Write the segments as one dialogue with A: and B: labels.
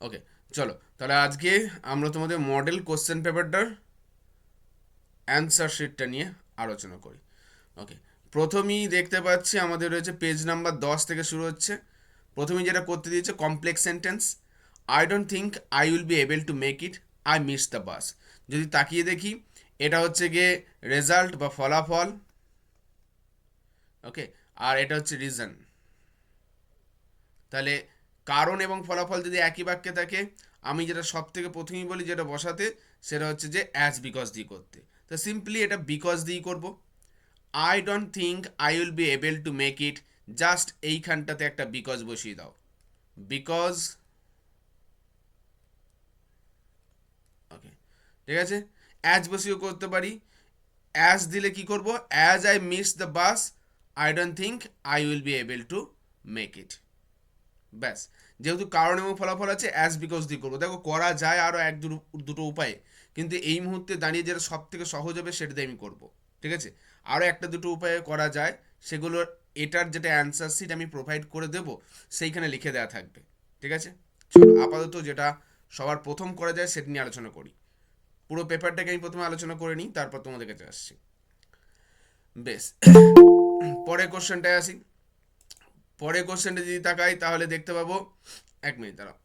A: ওকে, চলো তাহলে আজকে আমরা তোমাদের মডেল কোশ্চেন পেপারটার অ্যান্সার শিটটা নিয়ে আলোচনা করি। ওকে, প্রথমেই দেখতে পাচ্ছি আমাদের রয়েছে পেজ নাম্বার 10 থেকে শুরু হচ্ছে। প্রথমেই যেটা করতে দিয়েছে complex sentence, I don't think I will be able to make it, I miss the bus. যদি তাকিয়ে দেখি, এটা হচ্ছে গিয়ে রেজাল্ট বা ফলাফল। ওকে, আর এটা হচ্ছে রিজন। তাহলে কারণ এবং ফলাফল যদি একই বাক্যে থাকে, আমি যেটা সব থেকে প্রথমেই বলি যেটা বসাতে, সেটা হচ্ছে যে অ্যাজ বিকজ দিয়ে করতে। তো সিম্পলি এটা বিকজ দিয়েই করব। I don't think I will be able to make it, just এইখানটাতে একটা বিকজ বসিয়ে দাও, বিকজ। ওকে, ঠিক আছে। অ্যাজ বসিয়েও করতে পারি। অ্যাজ দিলে কি করব, as I miss the bus, I don't think I will be able to make it. ব্যাস, যেহেতু কারণ এবং ফলাফল আছে, অ্যাজ বিকজ দিয়ে করবো। দেখো করা যায় আরও এক দুটো উপায়ে, কিন্তু এই মুহূর্তে দাঁড়িয়ে যেটা সব থেকে সহজ হবে সেটা দিয়ে আমি করবো। ঠিক আছে, আরও একটা দুটো উপায়ে করা যায়, সেগুলোর এটার যেটা অ্যান্সার শিট আমি প্রোভাইড করে দেবো, সেইখানে লিখে দেওয়া থাকবে। ঠিক আছে, চলো আপাতত যেটা সবার প্রথম করা যায় সেটা নিয়ে আলোচনা করি। পুরো পেপারটাকে আমি প্রথমে আলোচনা করে নিই, তারপর তোমাদের কাছে আসছি। বেশ, পরের কোশ্চেনটায় আসি। পরের কোশ্চেনটা যদি তাকাই তাহলে দেখতে পাবো, এক মিনিট দাঁড়াও।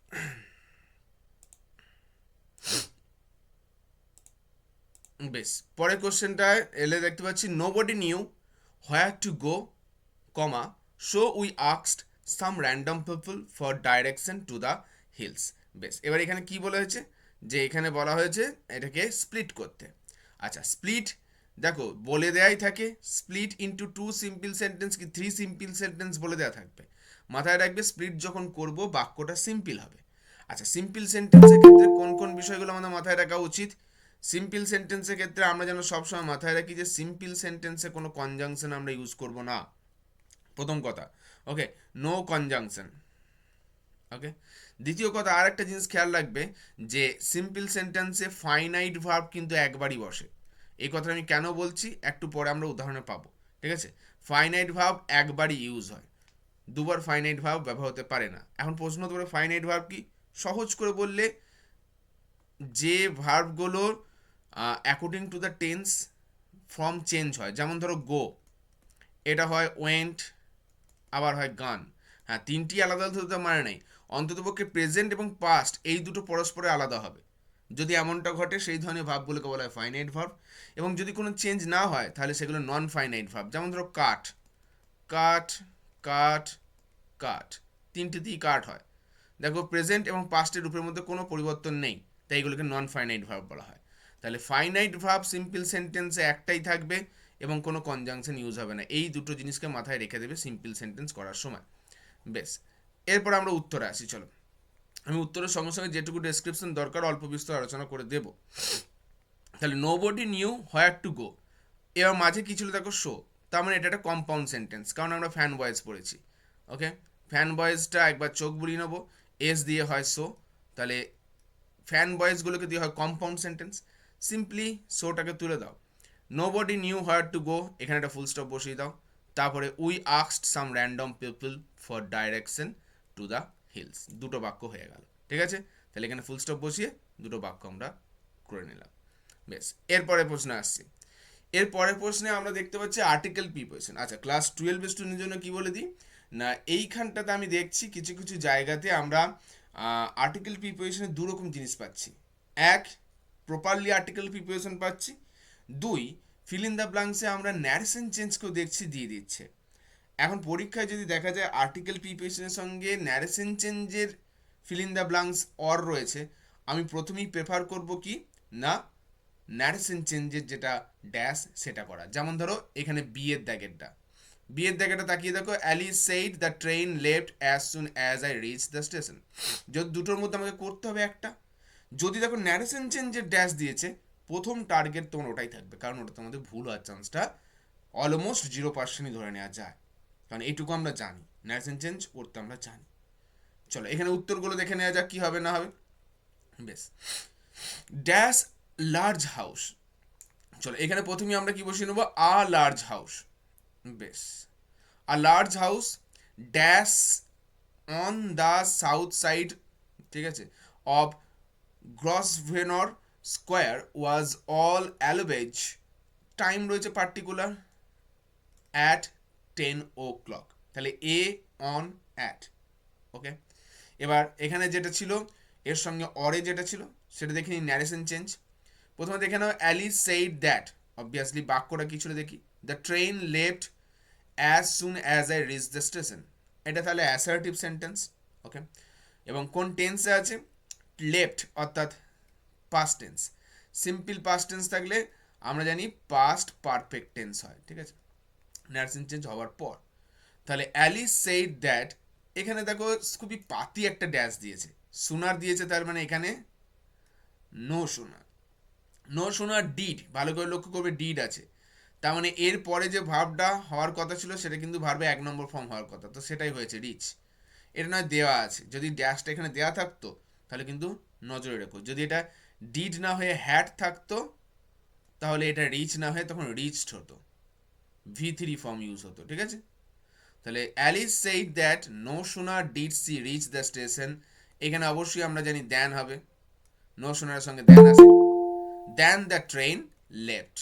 A: বেশ, পরের কোশ্চেনটায় এলে দেখতে পাচ্ছি nobody new where to go, comma, so we asked some random people for direction to the hills. বেশ, এবার এখানে কি বলা হয়েছে, যে এখানে বলা হয়েছে এটাকে স্প্লিট করতে। আচ্ছা, স্প্লিট দেখো বলে দেয়াই থাকে, split into two simple sentence কি থ্রি সিম্পল সেন্টেন্স বলে দেওয়া থাকবে। মাথায় রাখবে স্প্লিট যখন করব বাক্যটা সিম্পল হবে। আচ্ছা, সিম্পল সেন্টেন্সের ক্ষেত্রে কোন কোন বিষয়গুলো আমাদের মাথায় রাখা উচিত? সিম্পল সেন্টেন্সের ক্ষেত্রে আমরা যেন সবসময় মাথায় রাখি যে সিম্পল সেন্টেন্সে কোনো কনজাংশন আমরা ইউজ করব না, প্রথম কথা। ওকে, নো কনজাংশন। ওকে, দ্বিতীয় কথা, আর একটা জিনিস খেয়াল রাখবে যে সিম্পল সেন্টেন্সে ফাইনাইট ভার্ব কিন্তু একবারই বসে। এই কথাটা আমি কেন বলছি একটু পরে আমরা উদাহরণে পাবো। ঠিক আছে, ফাইনাইট ভার্ব একবারই ইউজ হয়, দুবার ফাইনাইট ভার্ব ব্যবহার হতে পারে না। এখন প্রশ্ন হতে পারে ফাইনাইট ভার্ব কি? সহজ করে বললে, যে ভার্বগুলোর according to the tense form change হয়, যেমন ধরো গো, এটা হয় ওয়েন্ট, আবার হয় গান। হ্যাঁ, তিনটি আলাদা আলাদা হতে মানে নেই, অন্ততপক্ষে প্রেজেন্ট এবং পাস্ট এই দুটো পরস্পরে আলাদা হবে। যদি এমনটা ঘটে সেই ধরনের ভাবগুলোকে বলা হয় ফাইনাইট ভার্ব। এবং যদি কোনো চেঞ্জ না হয় তাহলে সেগুলো নন ফাইনাইট ভার্ব। যেমন ধরো কাঠ, কাঠ, কাঠ, কাঠ, তিনটেতেই কাঠ হয়। দেখো প্রেজেন্ট এবং পাস্টের রূপের মধ্যে কোনো পরিবর্তন নেই, তাই এগুলোকে নন ফাইনাইট ভার্ব বলা হয়। তাহলে ফাইনাইট ভার্ব সিম্পল সেন্টেন্সে একটাই থাকবে এবং কোনো কনজাংশন ইউজ হবে না। এই দুটো জিনিসকে মাথায় রেখে দেবে সিম্পল সেন্টেন্স করার সময়। বেশ, এরপর আমরা উত্তরে আসি। চলো, আমি উত্তরের সঙ্গে সঙ্গে যেটুকু ডেসক্রিপশন দরকার অল্প বিস্তর আলোচনা করে দেব। তাহলে nobody knew where to go, এবার মাঝে কি ছিল দেখো, শো। তার মানে এটা একটা কম্পাউন্ড সেন্টেন্স, কারণ আমরা ফ্যান বয়েজ পড়েছি। ওকে, ফ্যান বয়েজটা একবার চোখ বুলিয়ে নেবো, এস দিয়ে হয় শো। তাহলে ফ্যান বয়েজগুলোকে দিয়ে হয় কম্পাউন্ড সেন্টেন্স। সিম্পলি শোটাকে তুলে দাও, nobody knew where to go, এখানে একটা ফুল স্টপ বসিয়ে দাও। তারপরে we asked some random people for direction to the hills, দুটো বাক্য হয়ে গেল। ঠিক আছে, তাহলে এখানে ফুল স্টপ বসিয়ে দুটো বাক্য আমরা করে নিলাম। বেশ, এরপরে প্রশ্নে আসছি। এর পরের প্রশ্নে আমরা দেখতে পাচ্ছি আর্টিকেল প্রিপোজিশন। আচ্ছা, ক্লাস 12 স্টুডেন্টের জন্য কি বলে দিই না, এইখানটাতে আমি দেখছি কিছু কিছু জায়গাতে আমরা আর্টিকেল প্রিপোজিশনের দু রকম জিনিস পাচ্ছি। এক, প্রপারলি আর্টিকেল প্রিপোজিশন পাচ্ছি। দুই, ফিল ইন দ্য ব্ল্যাঙ্কসে আমরা ন্যারেশন চেঞ্জকেও দেখছি দিয়ে দিচ্ছে। এখন পরীক্ষায় যদি দেখা যায় আর্টিকেল প্রিপোজিশনের সঙ্গে ন্যারেশন চেঞ্জের feel in the blanks or রয়েছে, আমি প্রথমেই প্রেফার করব কি না, ন্যারেশন চেঞ্জের যেটা ড্যাশ সেটা করা। যেমন ধরো এখানে বিয়ের দাগেরটা, বিয়ের দাগেরটা তাকিয়ে দেখো, alley said the train left as soon as I reach the station. যদি দুটোর মধ্যে আমাকে করতে হবে একটা, যদি দেখো ন্যারেশন চেঞ্জের ড্যাশ দিয়েছে, প্রথম টার্গেট তোমার ওটাই থাকবে, কারণ ওটা তোমাদের ভুল হওয়ার চান্সটা অলমোস্ট 0%ই ধরে নেওয়া যায়, কারণ এইটুকু আমরা জানি ন্যারেশন চেঞ্জ করতে আমরা জানি। চলো এখানে উত্তরগুলো দেখে নেওয়া যাক কি হবে না হবে। বেশ, ড্যাশ লার্জ হাউস। চলো এখানে প্রথমেই আমরা কি বসিয়ে নেবো, আ লার্জ হাউস। বেশ, a large house dash on the south side. ঠিক আছে, of Grosvenor Square was all alleged. Time রয়েছে পার্টিকুলার অ্যাট 10 o'clock, তাহলে এ অন অ্যাট। ওকে, এবার এখানে যেটা ছিল এর সঙ্গে অরে যেটা ছিল সেটা দেখে নিই, ন্যারেশন চেঞ্জ। প্রথমে দেখে নাও অ্যালিস সেইড দ্যাট, অবভিয়াসলি বাক্যটা কি ছিল দেখি, the train left as soon as I reach the station, এটা তাহলে অ্যাসার্টিভ সেন্টেন্স। ওকে, এবং কোন টেন্সে আছে, লেফট অর্থাৎ past tense. Simple past tense থাকলে আমরা জানি পাস্ট পারফেক্ট টেন্স হয়, ঠিক আছে, ন্যারেশন চেঞ্জ হওয়ার পর। তাহলে অ্যালিস সেইড দ্যাট, এখানে দেখো খুবই পাতি একটা ড্যাশ দিয়েছে, সুনার দিয়েছে, তার মানে এখানে নো শোনার, নো শোনার ডিড, ভালো করে লক্ষ্য করবে ডিড আছে, তার মানে এর পরে যে ভার্বটা হওয়ার কথা ছিল সেটা কিন্তু ভার্বে 1 নম্বর ফর্ম হওয়ার কথা, তো সেটাই হয়েছে রিচ। এটা নয় দেওয়া আছে, যদি ড্যাশটা এখানে দেওয়া থাকতো তাহলে কিন্তু নজরে রেখো, যদি এটা ডিড না হয়ে হ্যাড থাকতো তাহলে এটা রিচ না হয়ে তখন রিচড হতো, V3 ফর্ম ইউজ হতো, ঠিক আছে। তাহলে Alice said that no sooner did she reach the station, এখানে অবশ্যই আমরা জানি দ্যান হবে, নো সুনারের সঙ্গে দ্যান আছে, দ্যান দ্য ট্রেন লেফট।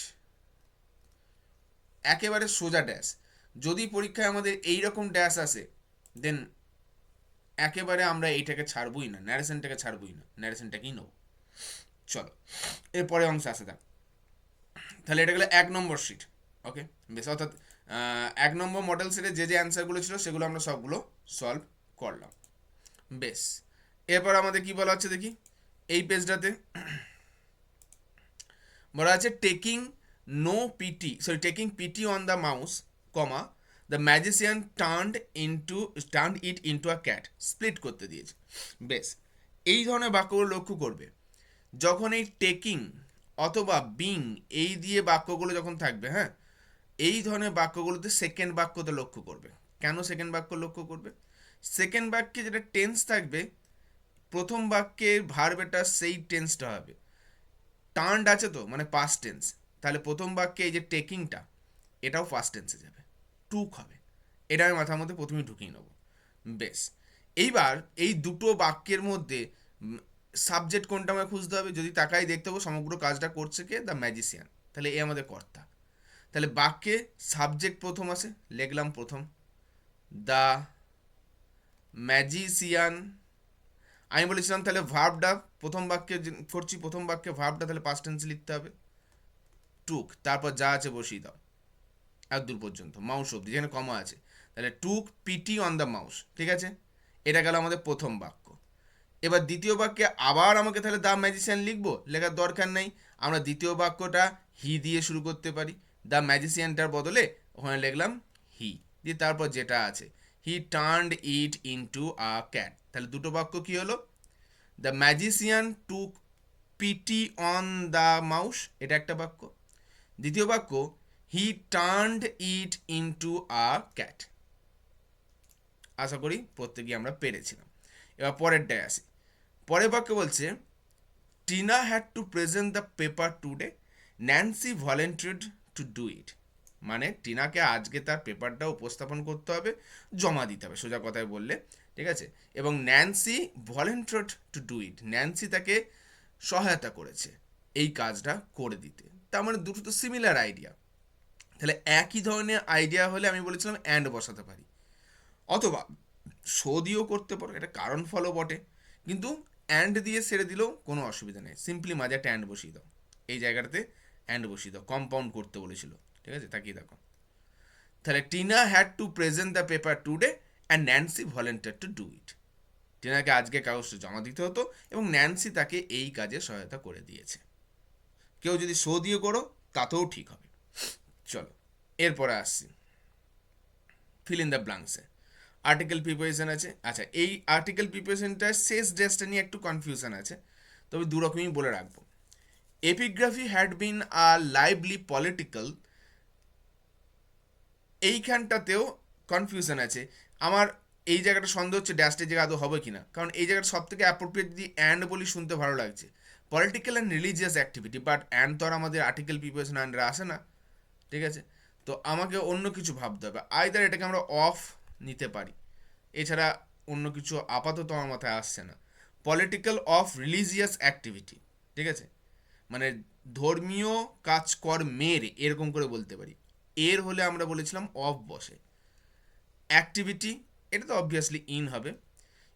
A: একেবারে সোজা ড্যাশ, যদি পরীক্ষায় আমাদের এইরকম ড্যাশ আসে দেন একেবারে আমরা এইটাকে ছাড়বই না, ন্যারেশনটাকে ছাড়বই না, ন্যারেশনটাকেই নেব। চলো এরপরে অংশ আসে থাক, তাহলে এটা গেলো 1 নম্বর শিট। ওকে, বেশ, অর্থাৎ 1 নম্বর মডেল সেটে যে যে অ্যান্সারগুলো ছিল সেগুলো আমরা সবগুলো সলভ করলাম। বেশ, এরপর আমাদের কি বলা হচ্ছে দেখি, এই পেজটাতে বলা আছে taking taking PT on the mouse, comma the magician turned it into a cat, split করতে দিয়েছে। বেশ, এই ধরনের বাক্যগুলো লক্ষ্য করবে, যখন এই টেকিং অথবা বিং এই দিয়ে বাক্যগুলো যখন থাকবে, হ্যাঁ, এই ধরনের বাক্যগুলোতে সেকেন্ড বাক্যতে লক্ষ্য করবে। কেন সেকেন্ড বাক্য লক্ষ্য করবে, সেকেন্ড বাক্যে যেটা টেন্স থাকবে প্রথম বাক্যের ভার্বেটা সেই টেন্সটা হবে, টার্নড আছে তো মানে পাস্ট টেন্স, তাহলে প্রথম বাক্যে এই যে টেকিংটা এটাও ফার্স্ট টেন্সে যাবে, টুক হবে, এটা আমি মাথার মধ্যে প্রথমেই ঢুকিয়ে নেব। বেশ, এইবার এই দুটো বাক্যের মধ্যে সাবজেক্ট কোনটা আমাকে খুঁজতে হবে, যদি তাকাই দেখতে হবে সমগ্র কাজটা করছে কে, দ্য ম্যাজিশিয়ান, তাহলে এ আমাদের কর্তা, তাহলে বাক্যে সাবজেক্ট প্রথম আসে, লিখলাম প্রথম দ্য ম্যাজিশিয়ান। আমি বলেছিলাম তাহলে ভার্বটা প্রথম বাক্যে করছি, প্রথম বাক্যে ভার্বটা তাহলে পাস্ট টেন্সে লিখতে হবে, টুক, তারপর যা আছে বসিয়ে দাও এক দূর পর্যন্ত, মাউস অব্দি যেখানে কমা আছে, তাহলে টুক পিটি অন দ্য মাউস, ঠিক আছে, এটা গেল আমাদের প্রথম বাক্য। এবার দ্বিতীয় বাক্যে আবার আমাকে তাহলে দ্য ম্যাজিশিয়ান লিখবো, লেখার দরকার নেই, আমরা দ্বিতীয় বাক্যটা হি দিয়ে শুরু করতে পারি, দ্য ম্যাজিশিয়ানটার বদলে ওখানে লিখলাম হি, দিয়ে তারপর যেটা আছে he turned it into a cat, তাহলে দুটো বাক্য কি হলো, the magician took pity on the mouse, এটা একটা বাক্য, দ্বিতীয় বাক্য he turned it into a cat. আশা করি প্রত্যেকেই আমরা পেরেছিলাম। এবার পরেরটায় আসি, পরের বাক্য বলছে Tina had to present the paper today, Nancy volunteered to do it, মানে টিনাকে আজকে তার পেপারটা উপস্থাপন করতে হবে, জমা দিতে হবে সোজা কথায় বললে, ঠিক আছে, এবং Nancy volunteered to do it, Nancy তাকে সহায়তা করেছে এই কাজটা করে দিতে, তার মানে দুটো তো সিমিলার আইডিয়া, তাহলে একই ধরনের আইডিয়া হলে আমি বলেছিলাম অ্যান্ড বসাতে পারি, অথবা শো দিয়েও করতে পারো, এটা কারণ ফলও বটে, কিন্তু অ্যান্ড দিয়ে সেরে দিলেও কোনো অসুবিধা নেই, সিম্পলি মাঝে একটা অ্যান্ড বসিয়ে দাও, এই জায়গাটাতে অ্যান্ড বসিয়ে দাও, কম্পাউন্ড করতে বলেছিল, ঠিক আছে, তাকিয়ে দেখো, তাহলে Tina had to present the paper today and Nancy volunteer to do it, টিনাকে আজকে কাগজটা জমা দিতে হতো এবং ন্যান্সি তাকে এই কাজে সহায়তা করে দিয়েছে, কেউ যদি শো দিয়ে করো তাতেও ঠিক হবে। চলো এরপরে আসছি ফিল ইন দ্য ব্লাঙ্কসে, আর্টিকেল প্রিপারেশন আছে, আচ্ছা এই আর্টিকেল প্রিপারেশনটার শেষ ড্রেসটা নিয়ে একটু কনফিউশন আছে, তবে দু রকমই বলে রাখবো। Epigraphy had been a lively political, এইখানটাতেও কনফিউশন আছে আমার, এই জায়গাটা সন্দেহ হচ্ছে ড্যাশটের জায়গা আদৌ হবে কিনা, কারণ এই জায়গাটা সব থেকে অ্যাপ্রোপ্রিয়েট যদি অ্যান্ড বলি শুনতে ভালো লাগছে, political and religious activity, but and তো আর আমাদের আর্টিকেল প্রিপারেশন আন্ডারে আসে না, ঠিক আছে, তো আমাকে অন্য কিছু ভাবতে হবে, আইদার এটাকে আমরা অফ নিতে পারি, এছাড়া অন্য কিছু আপাতত আমার মাথায় আসছে না, পলিটিক্যাল অফ রিলিজিয়াস অ্যাক্টিভিটি, ঠিক আছে, মানে ধর্মীয় কাজকর্মের এরকম করে বলতে পারি। এর হলে আমরা বলেছিলাম অফ বসে। অ্যাক্টিভিটি, এটা তো অবভিয়াসলি ইন হবে।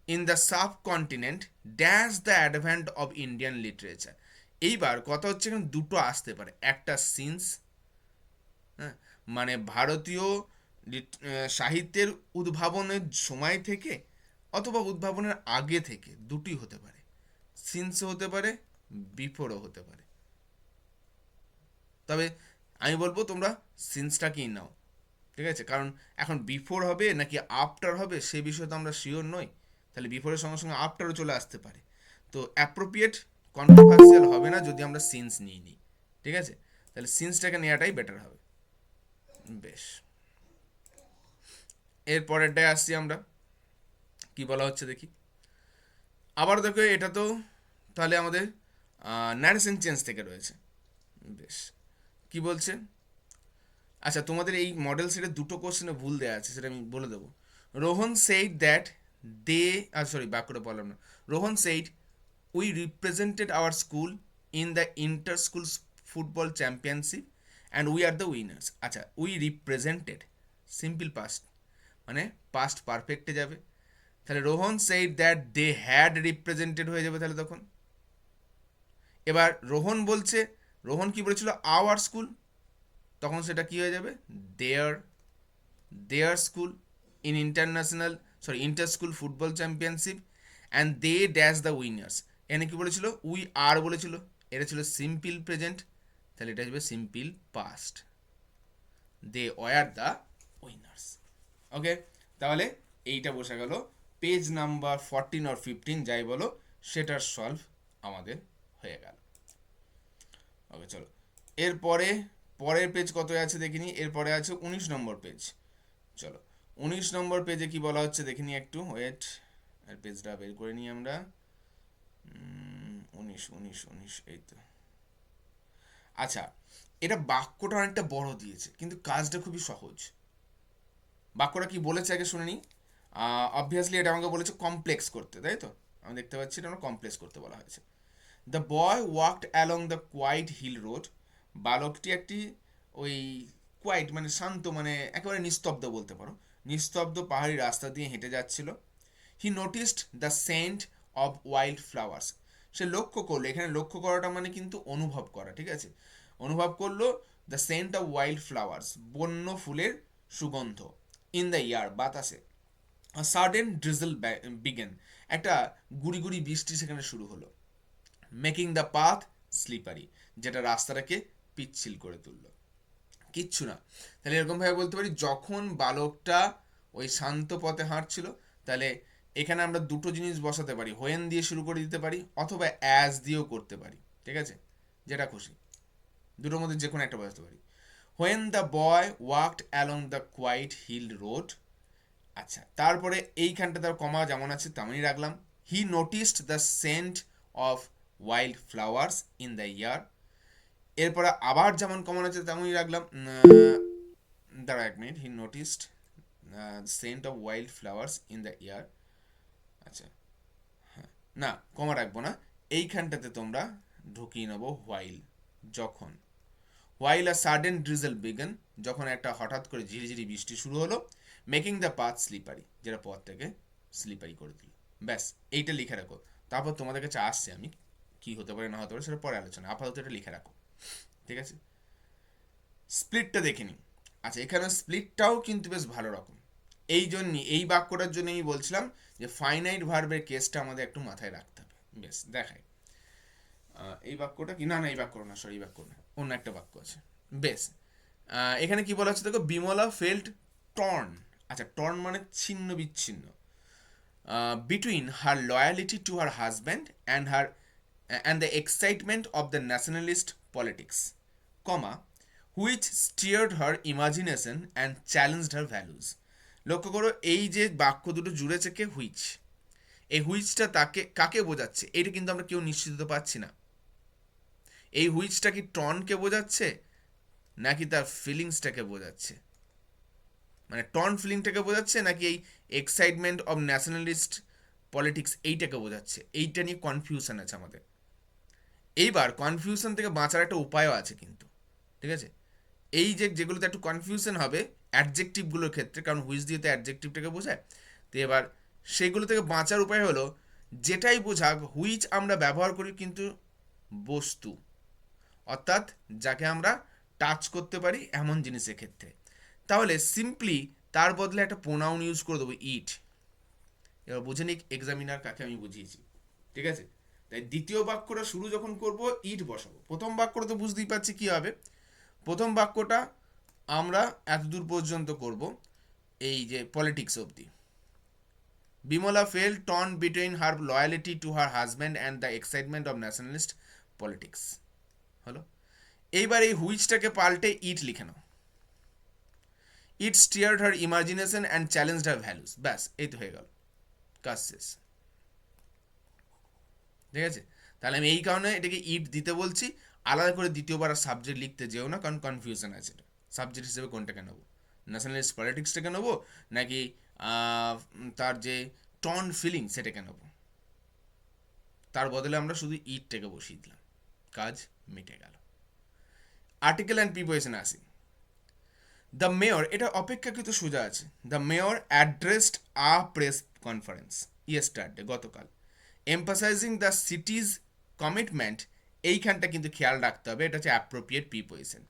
A: In the subcontinent dash the advent of Indian literature. এইবার কথা হচ্ছে এখানে দুটো আসতে পারে, একটা সিন্স, হ্যাঁ, মানে ভারতীয় সাহিত্যের উদ্ভাবনের সময় থেকে অথবা উদ্ভাবনের আগে থেকে, দুটি হতে পারে। সিন্সও হতে পারে, বিফোরও হতে পারে। তবে আমি বলবো তোমরা সিন্সটাকেই নাও, ঠিক আছে, কারণ এখন বিফোর হবে নাকি আফটার হবে সে বিষয়ে তো আমরা শিওর নই। তাহলে বিফোরের সঙ্গে সঙ্গে আফটারও চলে আসতে পারে। তো অ্যাপ্রোপ্রিয়েট কন্ট্রোভার্সিয়াল হবে না যদি আমরা সিন্স নিয়ে নিই, ঠিক আছে। তাহলে সিন্সটাকে নেওয়াটাই বেটার হবে। বেশ, এর পরেরটায় আসছি আমরা, কি বলা হচ্ছে দেখি। আবার দেখো এটা তো তাহলে আমাদের ন্যারেশন চেঞ্জ থেকে রয়েছে। বেশ, কি বলছে, আচ্ছা তোমাদের এই মডেল সেটে দুটো কোশ্চেনে ভুল দেওয়া আছে, সেটা আমি বলে দেবো। Rohan said that they, sorry বাক্যটা বললাম না। Rohan said we represented our school in the inter school football championship and we are the winners. আচ্ছা, উই রিপ্রেজেন্টেড সিম্পল পাস্ট, মানে পাস্ট পারফেক্টে যাবে। তাহলে Rohan said that they had represented হয়ে যাবে তাহলে তখন। এবার রোহন বলছে, রোহন কি বলেছিল, আওয়ার স্কুল, তখন সেটা কি হয়ে যাবে, there, there school in international, sorry inter school football championship and they dash the winners. এখানে কি বলেছিল, উই আর বলেছিল, এটা ছিল সিম্পল প্রেজেন্ট, তাহলে এটা হবে simple past, they were the winners. Okay, তাহলে এইটা বসে গেল পেজ নাম্বার 14 আর 15 যাই বলো সেটার সলভ আমাদের হয়ে গেল। ওকে চলো, এরপরে পরের পেজ কত আছে দেখিনি। এরপরে আছে 19 নম্বর পেজ। চলো 19 নম্বর পেজে কি বলা হচ্ছে দেখিনি একটু, ওয়েট, আর পেজটা বের করে নিই আমরা। 19 এই তো। আচ্ছা, এটা বাক্যটা অনেকটা বড় দিয়েছে কিন্তু কাজটা খুবই সহজ। বাক্যটা কি বলেছে আগে শুনে নিই। অবভিয়াসলি এটা আমাকে বলেছে কমপ্লেক্স করতে, তাই তো, আমি দেখতে পাচ্ছি এটা আমরা কমপ্লেক্স করতে বলা হয়েছে। The boy walked along the quiet hill road. বালকটি একটি ওই কোয়াইট মানে শান্ত, মানে একেবারে নিস্তব্ধ বলতে পারো, নিস্তব্ধ পাহাড়ি রাস্তা দিয়ে হেঁটে যাচ্ছিল। He noticed the scent of wild flowers. সে লক্ষ্য করলো, এখানে লক্ষ্য করাটা মানে কিন্তু অনুভব করা, ঠিক আছে, অনুভব করলো the scent of wild flowers, বন্য ফুলের সুগন্ধ, ইন দ্য ইয়ার, বাতাসে। সাডেন ড্রিজল বিগেন, একটা গুড়ি গুড়ি বৃষ্টি সেখানে শুরু হলো। মেকিং দ্য পাথ স্লিপারি, যেটা রাস্তাটাকে পিচ্ছিল করে তুললো। কিচ্ছু না, তাহলে এরকমভাবে বলতে পারি যখন বালকটা ওই শান্ত পথে হাঁটছিল, তাহলে এখানে আমরা দুটো জিনিস বসাতে পারি, হোয়েন দিয়ে শুরু করে দিতে পারি অথবা অ্যাজ দিয়েও করতে পারি, ঠিক আছে, যেটা খুশি, দুটোর মধ্যে যে কোনো একটা বসাতে পারি। When the boy walked along the quiet hill road. আচ্ছা, তারপরে এইখানটা তার কমা যেমন আছে তেমনই রাখলাম। He noticed the scent of wild flowers in the year. এরপরে আবার যেমন কমন আছে তেমনই রাখলাম। দাঁড়া এক minute, he noticed scent of wild flowers in the year. আচ্ছা, হ্যাঁ, না কমা রাখবো না, এইখানটাতে তোমরা ঢুকিয়ে নেবো হোয়াইল, যখন। While a sudden drizzle began, যখন একটা হঠাৎ করে ঝিরিঝিরি বৃষ্টি শুরু হলো। মেকিং দ্য পাথ স্লিপারি, যেটা পথটাকে স্লিপারি করে দিল। ব্যাস, এইটা লিখে রাখো, তারপর তোমাদের কাছে আসছে আমি কি হতে পারে না হতে পারে সেটা পরে আলোচনা, আপাতত এটা লিখে রাখো, ঠিক আছে। স্প্লিটটা দেখে নিই। আচ্ছা, এখানে স্প্লিটটাও কিন্তু বেশ ভালো রকম। এই জন্যই এই বাক্যটার জন্য আমি বলছিলাম যে ফাইনাইট ভার্বের কেসটা আমাদের একটু মাথায় রাখতে হবে। বেশ, দেখাই এই বাক্যটা কি, না না এই বাক্য না, সরি এই বাক্য না, অন্য একটা বাক্য আছে। বেশ, এখানে কি বলা হচ্ছে দেখো, বিমলা ফেল্ট টর্ন। আচ্ছা, টর্ন মানে ছিন্ন বিচ্ছিন্ন, between her loyalty to her husband and the excitement of the nationalist politics, comma, which steered her imagination and challenged her values. লক্ষ্য করো এই যে বাক্য দুটো জুড়েছে কে, হুইচ, এই হুইচটা তাকে কাকে বোঝাচ্ছে এটা কিন্তু আমরা কেউ নিশ্চিত হতে পারছি না। এই হুইচটা কি টনকে বোঝাচ্ছে নাকি তার ফিলিংসটাকে বোঝাচ্ছে, মানে টন ফিলিংটাকে বোঝাচ্ছে নাকি এই এক্সাইটমেন্ট অফ ন্যাশনালিস্ট পলিটিক্স এইটাকে বোঝাচ্ছে, এইটা নিয়ে কনফিউশন আছে আমাদের। এইবার কনফিউশন থেকে বাঁচার একটা উপায়ও আছে কিন্তু, ঠিক আছে? এই যে যেগুলোতে একটু কনফিউশন হবে অ্যাডজেক্টিভগুলোর ক্ষেত্রে, কারণ হুইচ দিয়ে তো অ্যাডজেক্টিভটাকে বোঝায়, তো এবার সেগুলো থেকে বাঁচার উপায় হলো যেটাই বোঝাক হুইচ আমরা ব্যবহার করি কিন্তু বস্তু, অর্থাৎ যাকে আমরা টাচ করতে পারি এমন জিনিসের ক্ষেত্রে। তাহলে সিম্পলি তার বদলে একটা প্রোনাউন ইউজ করে দেবো, ইট। এবার বুঝে নিক এক্সামিনার কাকে আমি বুঝিয়েছি, ঠিক আছে? তাই দ্বিতীয় বাক্যটা শুরু যখন করব ইট বসাবো। প্রথম বাক্যটা তো বুঝতেই পারছি কি হবে। প্রথম বাক্যটা আমরা এতদূর পর্যন্ত করব, এই যে পলিটিক্স অবধি। Bimala felt torn between her loyalty to her husband and the excitement of nationalist politics. হলো। এইবার এই হুইচটাকে পাল্টে ইট লিখে নাও। It steered her imagination and challenged her values. ব্যাস, এই তো হয়ে গেল, কাজ শেষ। ঠিক আছে? তাহলে আমি এই কারণে এটাকে ইট দিতে বলছি। আলাদা করে দ্বিতীয়বার আর সাবজেক্ট লিখতে যেও না, কারণ কনফিউশন আছে। এটা সাবজেক্ট হিসেবে কোনটাকে নেবো, ন্যাশনালিস্ট পলিটিক্সটাকে নেবো নাকি তার যে টন ফিলিং সেটাকে নেবো? তার বদলে আমরা শুধু ইটটাকে বসিয়ে দিলাম, কাজ মিটে গেল। আর্টিকেল অ্যান্ড প্রিপোজিশন আসি। দ্য মেয়র, এটা অপেক্ষাকৃত সোজা আছে। The mayor addressed a press conference yesterday, গতকাল, এমফাসাইজিং দ্য সিটিজ কমিটমেন্ট। এইখানটা কিন্তু খেয়াল রাখতে হবে, এটা হচ্ছে অ্যাপ্রোপ্রিয়েট প্রিপোজিশন।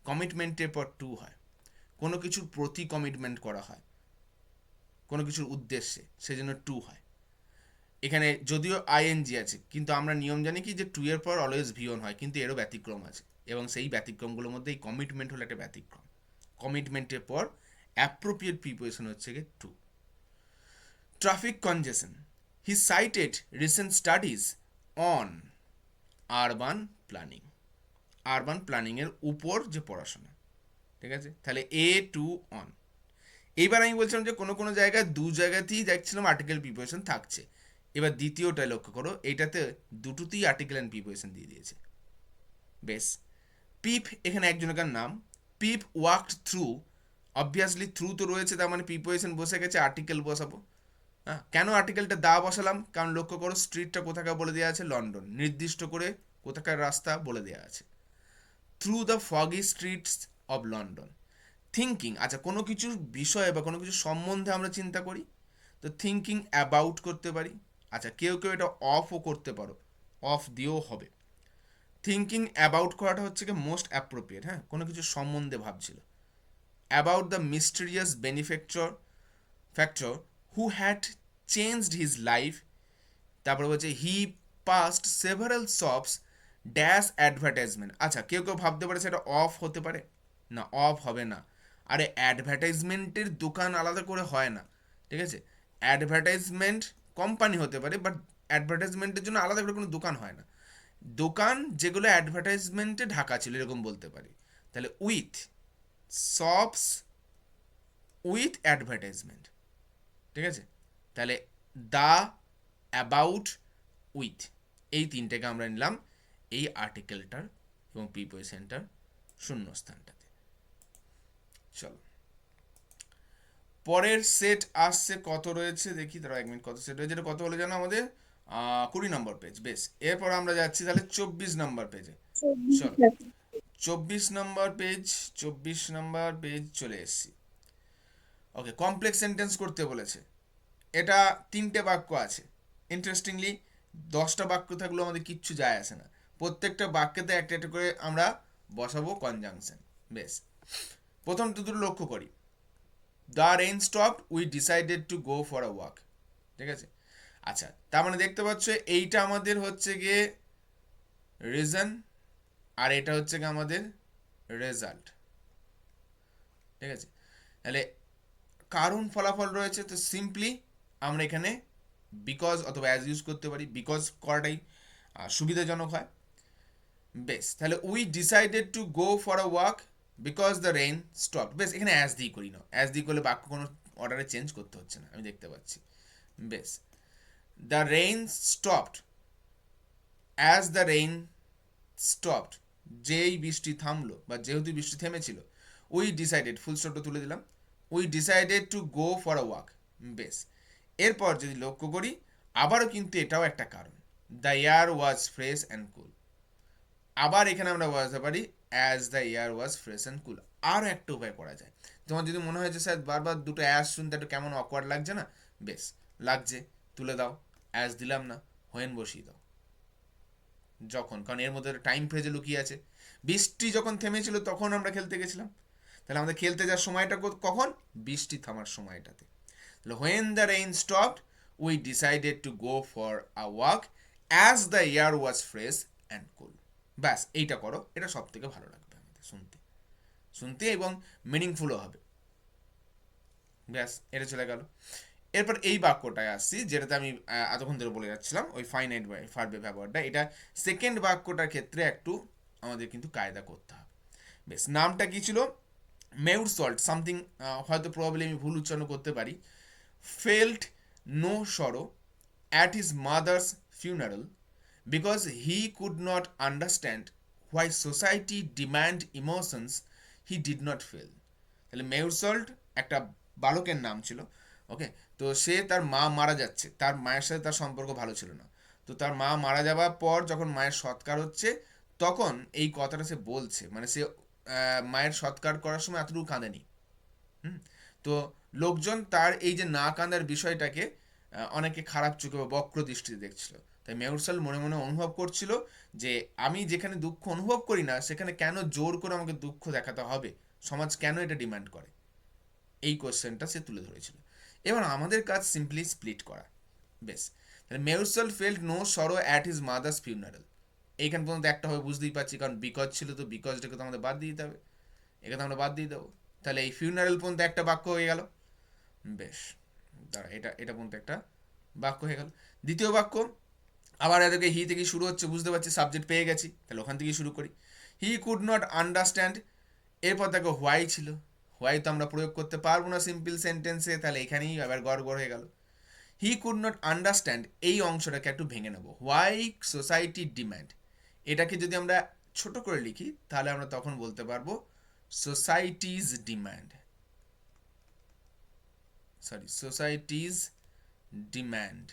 A: কমিটমেন্টের পর টু হয়, কোনো কিছুর প্রতি কমিটমেন্ট করা হয়, কোনো কিছুর উদ্দেশ্যে, সেজন্য টু হয়। এখানে যদিও আইএনজি আছে, কিন্তু আমরা নিয়ম জানি কি যে টু এর পর অলওয়েজ ভিওন হয়, কিন্তু এরও ব্যতিক্রম আছে, এবং সেই ব্যতিক্রমগুলোর মধ্যে এই কমিটমেন্ট হলো একটা ব্যতিক্রম। কমিটমেন্টের পর অ্যাপ্রোপ্রিয়েট প্রিপোজিশন হচ্ছে গিয়ে to. Traffic congestion, he cited recent studies on urban planning. Urban প্ল্যানিংয়ের উপর যে পড়াশোনা, ঠিক আছে? তাহলে এ টু অন। এইবার আমি বলছিলাম যে কোনো কোনো জায়গায় দু জায়গাতেই দেখছিলাম আর্টিকেল প্রিপোজিশন থাকছে। এবার দ্বিতীয়টায় লক্ষ্য করো, এইটাতে দুটোতেই আর্টিকেল অ্যান্ড প্রিপোজিশন দিয়ে দিয়েছে। বেশ। পিপ, এখানে একজনকার নাম, পিপ ওয়াকড থ্রু। অবভিয়াসলি থ্রু তো রয়েছে, তার মানে প্রিপোজিশন বসে গেছে, আর্টিকেল বসাবো। হ্যাঁ, কেন আর্টিকেলটা দা বসালাম? কারণ লক্ষ্য করো স্ট্রিটটা কোথাকার বলে দেওয়া আছে, লন্ডন, নির্দিষ্ট করে কোথাকার রাস্তা বলে দেওয়া আছে, through the foggy streets of London. Thinking, আচ্ছা কোনো কিছুর বিষয়ে বা কোনো কিছু সম্বন্ধে আমরা চিন্তা করি, তো থিঙ্কিং অ্যাবাউট করতে পারি। আচ্ছা কেউ কেউ এটা অফও করতে পারো, অফ দিয়েও হবে। থিঙ্কিং অ্যাবাউট করাটা হচ্ছে কি মোস্ট অ্যাপ্রোপ্রিয়েট। হ্যাঁ, কোনো কিছু সম্বন্ধে ভাবছিল। About the mysterious factor who had changed his life. তারপরে বলছে he passed several shops dash advertisement. আচ্ছা কেউ কেউ ভাবতে পারে সেটা অফ হতে পারে, না অফ হবে না। আরে অ্যাডভার্টাইজমেন্টের দোকান আলাদা করে হয় না, ঠিক আছে? অ্যাডভার্টাইজমেন্ট কোম্পানি হতে পারে, বাট অ্যাডভার্টাইজমেন্টের জন্য আলাদা করে কোনো দোকান হয় না। দোকান যেগুলো অ্যাডভার্টাইজমেন্টে ঢাকা ছিল এরকম বলতে পারি। তাহলে উইথ শপস উইথ অ্যাডভার্টাইজমেন্ট, ঠিক আছে? তাহলে দা, অ্যাবাউট, উইথ, এই তিনটেকে আমরা নিলাম এই আর্টিকেলটার এবং প্রিপোজিশনটার শূন্যস্থানটাতে। চলো পরের সেট আসছে, কত রয়েছে দেখি, তারা 1 মিনিট, কত সেট রয়েছে, এটা কত বলে জানো আমাদের? 20 নম্বর পেজ। বেশ, এরপর আমরা যাচ্ছি তাহলে 24 নম্বর পেজে। চলো 24 নম্বর পেজ, 24 নম্বর পেজ চলে এসেছি। ওকে, কমপ্লেক্স সেন্টেন্স করতে বলেছে। এটা 3টে বাক্য আছে। ইন্টারেস্টিংলি 10টা বাক্য থাকলেও আমাদের কিচ্ছু যায় আসে না, প্রত্যেকটা বাক্যতে একটা একটা করে আমরা বসাবো কনজাংশন। বেশ, প্রথম দুটো লক্ষ্য করি। The rain stopped, we decided to go for a walk. ঠিক আছে? আচ্ছা, তার মানে দেখতে পাচ্ছ এইটা আমাদের হচ্ছে গিয়ে রিজন, আর এটা হচ্ছে গিয়ে আমাদের রেজাল্ট। ঠিক আছে? তাহলে কারণ ফলাফল রয়েছে, তো সিম্পলি আমরা এখানে বিকজ অথবা অ্যাজ ইউজ করতে পারি। বিকজ করাটাই সুবিধাজনক হয়। বেশ, তাহলে we decided to go for a walk because the rain stop. বেশ, এখানে অ্যাজ দিয়ে করি না, অ্যাজ দিয়ে করলে বাক্য কোনো অর্ডারে চেঞ্জ করতে হচ্ছে না, আমি দেখতে পাচ্ছি। বেশ, the rain stopped, as the rain stopped, যেই বৃষ্টি থামলো বা যেহেতু বৃষ্টি থেমেছিল, উই ডিসাইডেড, ফুল স্টপটা তুলে দিলাম, we decided to go for a walk. বেশ, এরপর যদি লক্ষ্য করি আবারও কিন্তু এটাও একটা কারণ, the air was fresh and কুল। আবার এখানে আমরা বলতে পারি as the air was fresh and কুল। আরও একটা উপায় করা যায়, তোমার যদি মনে হয় যে স্যার বারবার দুটো অ্যাজ শুনতে একটু কেমন অকওয়ার্ড লাগছে না, বেশ লাগছে, তুলে দাও, অ্যাজ দিলাম না, হোয়েন বসিয়ে দাও, যখন, কারণ এর মধ্যে টাইম ফ্রেজে লুকিয়ে আছে। বৃষ্টি যখন থেমেছিল তখন আমরা খেলতে গেছিলাম, তাহলে আমাদের খেলতে যাওয়ার সময়টা কখন, বৃষ্টি থামার সময়টাতে। তাহলে when the rain stopped we decided to go for a walk as the air was fresh and কুল। ব্যাস এইটা করো, এটা সব থেকে ভালো লাগবে আমাদের শুনতে, শুনতে এবং মিনিংফুলও হবে। ব্যাস এটা চলে গেল। এরপর এই বাক্যটায় আসছি, যেটাতে আমি এতক্ষণ ধরে বলে যাচ্ছিলাম, ওই ফাইনাইট ভার্বের ব্যবহারটা, এটা সেকেন্ড বাক্যটার ক্ষেত্রে একটু আমাদের কিন্তু কায়দা করতে হবে। বেশ, নামটা কি ছিল, মেউর সল্ট সামথিং, হয়তো প্রবাবলি আমি ভুল উচ্চারণ করতে পারি, felt no sorrow at his mother's funeral because he could not understand why society demand emotions he did not feel. তাহলে মেউরসল্ট একটা বালকের নাম ছিল, ওকে। তো সে তার মা মারা যাচ্ছে, তার মায়ের সাথে তার সম্পর্ক ভালো ছিল না, তো তার মা মারা যাওয়ার পর যখন মায়ের সৎকার হচ্ছে তখন এই কথাটা সে বলছে, মানে সে মায়ের সৎকার করার সময় এতটুকু কাঁদেনি। হুম। তো লোকজন তার এই যে না কাঁদার বিষয়টাকে অনেকে খারাপ চোখে বা বক্র দৃষ্টিতে দেখছিল। তাই মেউরসাল মনে মনে অনুভব করছিল যে আমি যেখানে দুঃখ অনুভব করি না সেখানে কেন জোর করে আমাকে দুঃখ দেখাতে হবে, সমাজ কেন এটা ডিমান্ড করে, এই কোশ্চেনটা সে তুলে ধরেছিল। এবার আমাদের কাজ সিম্পলি স্প্লিট করা। বেশ, তাহলে মেউরসাল felt no sorrow at his mother's funeral, এইখান পর্যন্ত একটা হবে বুঝতেই পারছি, কারণ বিকজ ছিল তো বিকজটাকে তো আমাদের বাদ দিয়ে দিতে হবে, একে তো আমরা বাদ দিয়ে দেবো। তাহলে এই ফিউনারাল পর্যন্ত একটা বাক্য হয়ে গেল। বেশ, দাঁড়া, এটা এটা পর্যন্ত একটা বাক্য হয়ে গেল। দ্বিতীয় বাক্য, আবার এদেরকে হি থেকে শুরু হচ্ছে, বুঝতে পারছি সাবজেক্ট পেয়ে গেছি, তাহলে ওখান থেকেই শুরু করি। হি কুড নট আন্ডারস্ট্যান্ড, এরপর দেখো হোয়াই ছিল, হোয়াই তো আমরা প্রয়োগ করতে পারবো না সিম্পল সেন্টেন্সে, তাহলে এখানেই আবার গড় হয়ে গেল। হি কুড নট আন্ডারস্ট্যান্ড, এই অংশটাকে একটু ভেঙে নেবো, হোয়াই সোসাইটি ডিম্যান্ড, এটাকে যদি আমরা ছোট করে লিখি তাহলে আমরা তখন বলতে পারবো societies demand, sorry societies demand.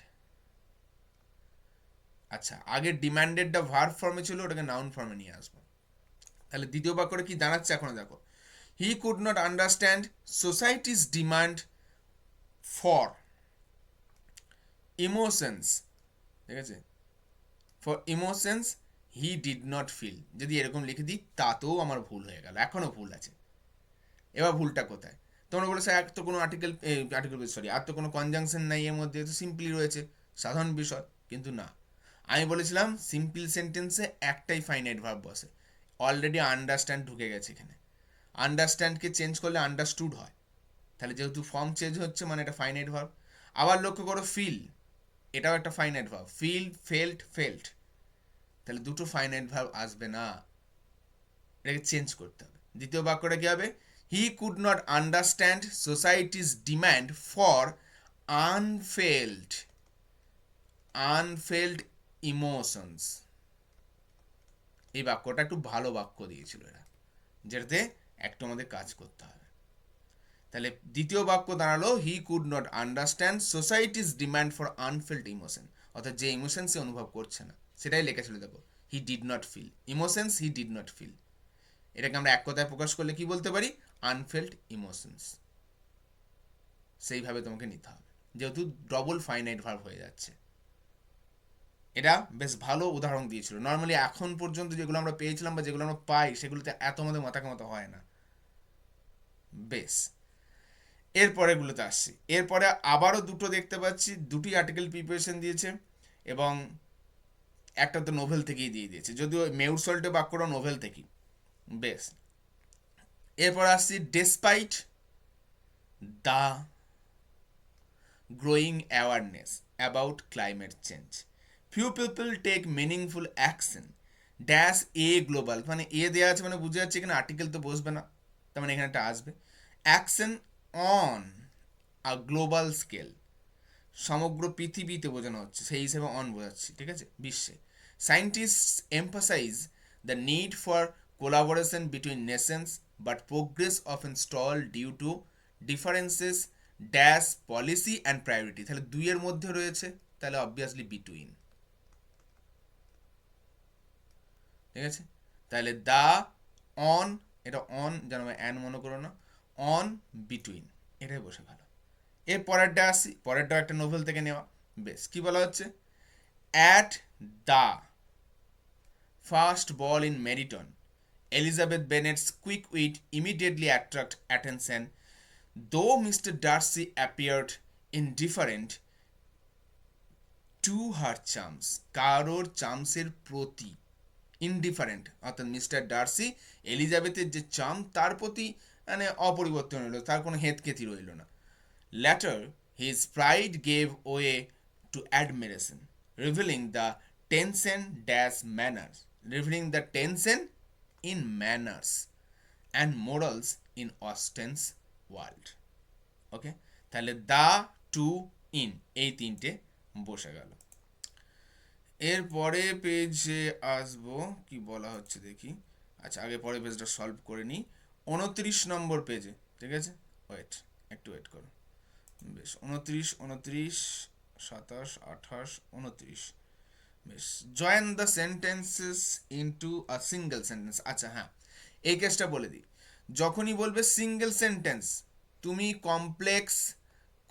A: আচ্ছা, আগে ডিম্যান্ডেডটা ভার্ব ফর্মে ছিল, ওটাকে নাউন ফর্মে নিয়ে আসবো। তাহলে দ্বিতীয় বাক্যটা কি দাঁড়াচ্ছে এখনো দেখো, he could not understand society's demand for emotions, ঠিক আছে, for emotions he did not feel. যদি এরকম লিখে দিই তাতেও আমার ভুল হয়ে গেল, এখনও ভুল আছে। এবার ভুলটা কোথায়, তোমরা বলেছো এক তো কোনো আর্টিকেল, সরি, আর তো কোনো কনজাংশন নাই এর মধ্যে, তো সিম্পলি রয়েছে, সাধারণ বিষয়, কিন্তু না, আমি বলেছিলাম সিম্পল সেন্টেন্সে একটাই ফাইনাইট ভার্ব বসে, অলরেডি আন্ডারস্ট্যান্ড ঢুকে গেছে এখানে, আন্ডারস্ট্যান্ডকে চেঞ্জ করলে আন্ডারস্টুড হয়, তাহলে যেহেতু ফর্ম চেঞ্জ হচ্ছে মানে এটা ফাইনাইট ভার্ব। আবার লক্ষ্য করো ফিল, এটাও একটা finite verb, feel felt felt, তাহলে দুটো ফাইনাইট ভার্ব আসবে না, এটাকে চেঞ্জ করতে হবে। দ্বিতীয় বাক্যটা কি হবে, he could not understand society's demand for unfelt unfelt emotions. এই বাক্যটা একটু ভালো বাক্য দিয়েছিল এরা, যেটাতে একটু আমাদের কাজ করতে হবে। তাহলে দ্বিতীয় বাক্য দাঁড়ালো he could not understand society's demand for unfelt emotion, অর্থাৎ যে ইমোশন সে অনুভব করছে না সেটাই লেখা দেখো, he did not feel emotions, he did not feel, এটাকে আমরা এক কথায় প্রকাশ করলে কি বলতে পারি, আনফেল্ড ইমোশনস। সেইভাবে তোমাকে নিতে হবে, যেহেতু ডবল ফাইনাইট ভার্ব হয়ে যাচ্ছে। এটা বেশ ভালো উদাহরণ দিয়েছিল, নর্মালি এখন পর্যন্ত যেগুলো আমরা পেয়েছিলাম বা যেগুলো আমরা পাই সেগুলোতে এত আমাদের মাথা কামাতে হয় না। বেশ, এরপরেগুলোতে আসছি, এরপরে আবারও দুটো দেখতে পাচ্ছি, দুটি আর্টিকেল প্রিপারেশন দিয়েছে এবং একটা তো নোভেল থেকেই দিয়ে দিয়েছে, যদিও মেউরসল্টে বাক্যটা নোভেল থেকেই। বেশ, এরপর আসছি despite the growing awareness about climate change few people take meaningful action dash a global, মানে এ দেওয়া আছে মানে বুঝে যাচ্ছে এখানে আর্টিকেল তো বসবে না, তার মানে এখানে একটা আসবে action on a global scale, সমগ্র পৃথিবীতে বোঝানো হচ্ছে সেই হিসেবে অন বোঝাচ্ছি, ঠিক আছে, বিশ্বে। Scientist emphasise the need for collaboration between nations but progress often stall due to differences dash policy and priority. তাহলে দুইয়ের মধ্যে রয়েছে তাহলে অবভিয়াসলি বিটুইন, ঠিক আছে? তাহলে দা অন, এটা অন যেন অ্যান মনে করো না, অন বিটুইন, এটাই বসে ভালো। এর পরেরটা আসি, পরেরটা একটা নোভেল থেকে নেওয়া। বেশ, কি বলা হচ্ছে, at the first ball in Meryton, Elizabeth Bennet's quick wit immediately attracted attention, though Mr. Darcy appeared indifferent to her charms, কারোর চার্মসের প্রতি ইনডিফারেন্ট, অর্থাৎ মিস্টার ডার্সি এলিজাবেথের যে চার্ম তার প্রতি মানে অপরিবর্তন রইল, তার কোনো হেতকেতি রইল না। Later his pride gave way to admiration, revealing the tension dash manners, revealing the tension in manners and morals in Austen's world. Okay, তাহলে দ্য, টু, ইন, এই তিনটে বসে গেল। এরপরে পেজে আসবো, কি বলা হচ্ছে দেখি। আচ্ছা, আগে পরে পেজটা সলভ করে নিই। 29 নম্বর পেজে, ঠিক আছে, ওয়েট, একটু ওয়েট করো। বেশ, 29, 27, 28, 29। বেশ, join the sentences into a single sentence. আচ্ছা হ্যাঁ, এই কেসটা বলে দিই, যখনই বলবে সিঙ্গেল সেন্টেন্স, তুমি কমপ্লেক্স,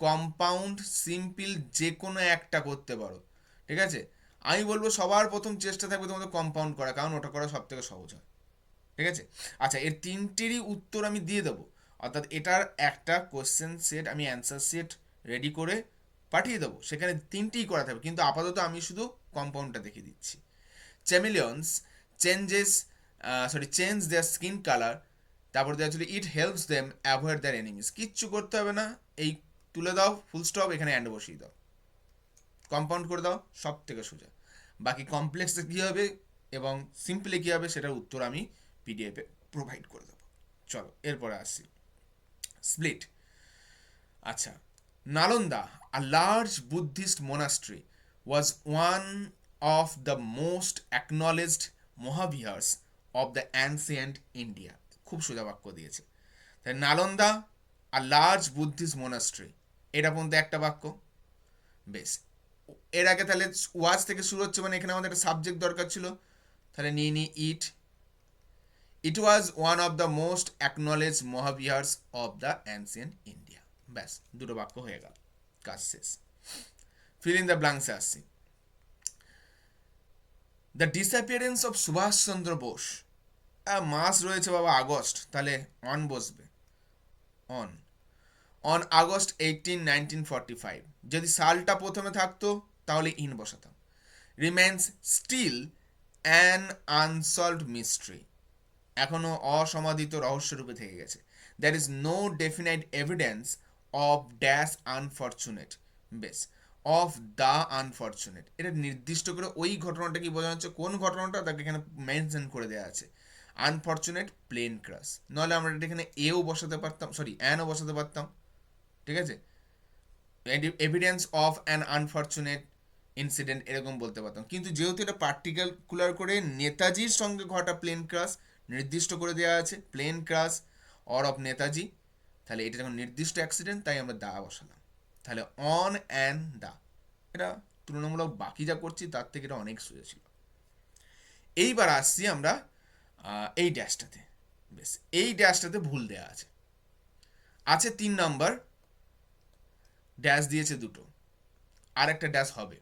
A: কম্পাউন্ড, সিম্পল যে কোনো একটা করতে পারো, ঠিক আছে? আমি বলবো সবার প্রথম চেষ্টা থাকবে তোমাদের কম্পাউন্ড করা, কারণ ওটা করা সব থেকে সহজ হয়, ঠিক আছে? আচ্ছা, এর তিনটেরই উত্তর আমি দিয়ে দেবো, অর্থাৎ এটার একটা কোশ্চেন সেট আমি অ্যান্সার সেট রেডি করে পাঠিয়ে দেবো, সেখানে তিনটেই করা থাকবে, কিন্তু আপাতত আমি শুধু কম্পাউন্ডটা দেখিয়ে দিচ্ছি। Chameleons changes, change their skin colour, তারপর দেওয়া ছিল it helps them avoid their enemies. কিচ্ছু করতে হবে না, এই তুলে দাও, ফুল স্টপ, এখানে অ্যান্ড বসিয়ে দাও, কম্পাউন্ড করে দাও, সব থেকে সোজা। বাকি কমপ্লেক্সে কী হবে এবং সিম্পলে কী হবে সেটার উত্তর আমি পিডিএফে প্রোভাইড করে দেবো। চলো এরপরে আসছি, স্প্লিট। আচ্ছা, Nalanda, a large Buddhist monastery, was one of the most acknowledged মহাবিহার্স of the ancient India। খুব সোজা বাক্য দিয়েছে। তাই Nalanda, a large Buddhist monastery, এটা পর্যন্ত একটা বাক্য। বেশ, এর আগে তাহলে ওয়াজ থেকে শুরু হচ্ছে, মানে এখানে আমাদের একটা সাবজেক্ট দরকার ছিল, তাহলে নিয়ে নিই it. It was one of the most acknowledge mahaviharas of the ancient India. ব্যাস, দুটো বাক্য হয়ে গেল, কাজ শেষ। ফিল ইন দ্য ব্ল্যাঙ্কসে আসছি। The disappearance of Subhash Chandra Bose, মাস রয়েছে বাবা আগস্ট, তাহলে অন বসবে, অন, অন আগস্ট 18, 1945। যদি সালটা প্রথমে থাকতো তাহলে ইন বসাতাম। Remains still an unsolved mystery, এখনও অসমাধিত রহস্যরূপে থেকে গেছে। There is no definite evidence of dash unfortunate. বেশ, অফ দ্য আনফর্চুনেট, এটা নির্দিষ্ট করে ওই ঘটনাটা কি বোঝানো হচ্ছে, কোন ঘটনাটা তাকে এখানে মেনশন করে দেওয়া আছে, আনফর্চুনেট প্লেন ক্রাশ। নাহলে আমরা এটা এখানে এও বসাতে পারতাম, সরি অ্যানও বসাতে পারতাম, ঠিক আছে? Evidence of an unfortunate incident এরকম বলতে পারতাম, কিন্তু যেহেতু এটা পার্টিকুলার করে নেতাজির সঙ্গে ঘটা প্লেন ক্রাশ নির্দিষ্ট করে দেওয়া আছে, plane crash or of Netaji, তাহলে এটা যখন নির্দিষ্ট অ্যাক্সিডেন্ট, তাই আমরা দা বসালাম। তাহলে অন অ্যান্ড দা, এটা তুলনামূলক বাকি যা করছি তার থেকে এটা অনেক সোজা ছিল। এইবার আসছি আমরা এই ড্যাশটাতে। বেশ, এই ড্যাশটাতে ভুল দেওয়া আছে, আছে 3 নম্বর, ড্যাশ দিয়েছে দুটো, আর একটা ড্যাশ হবে।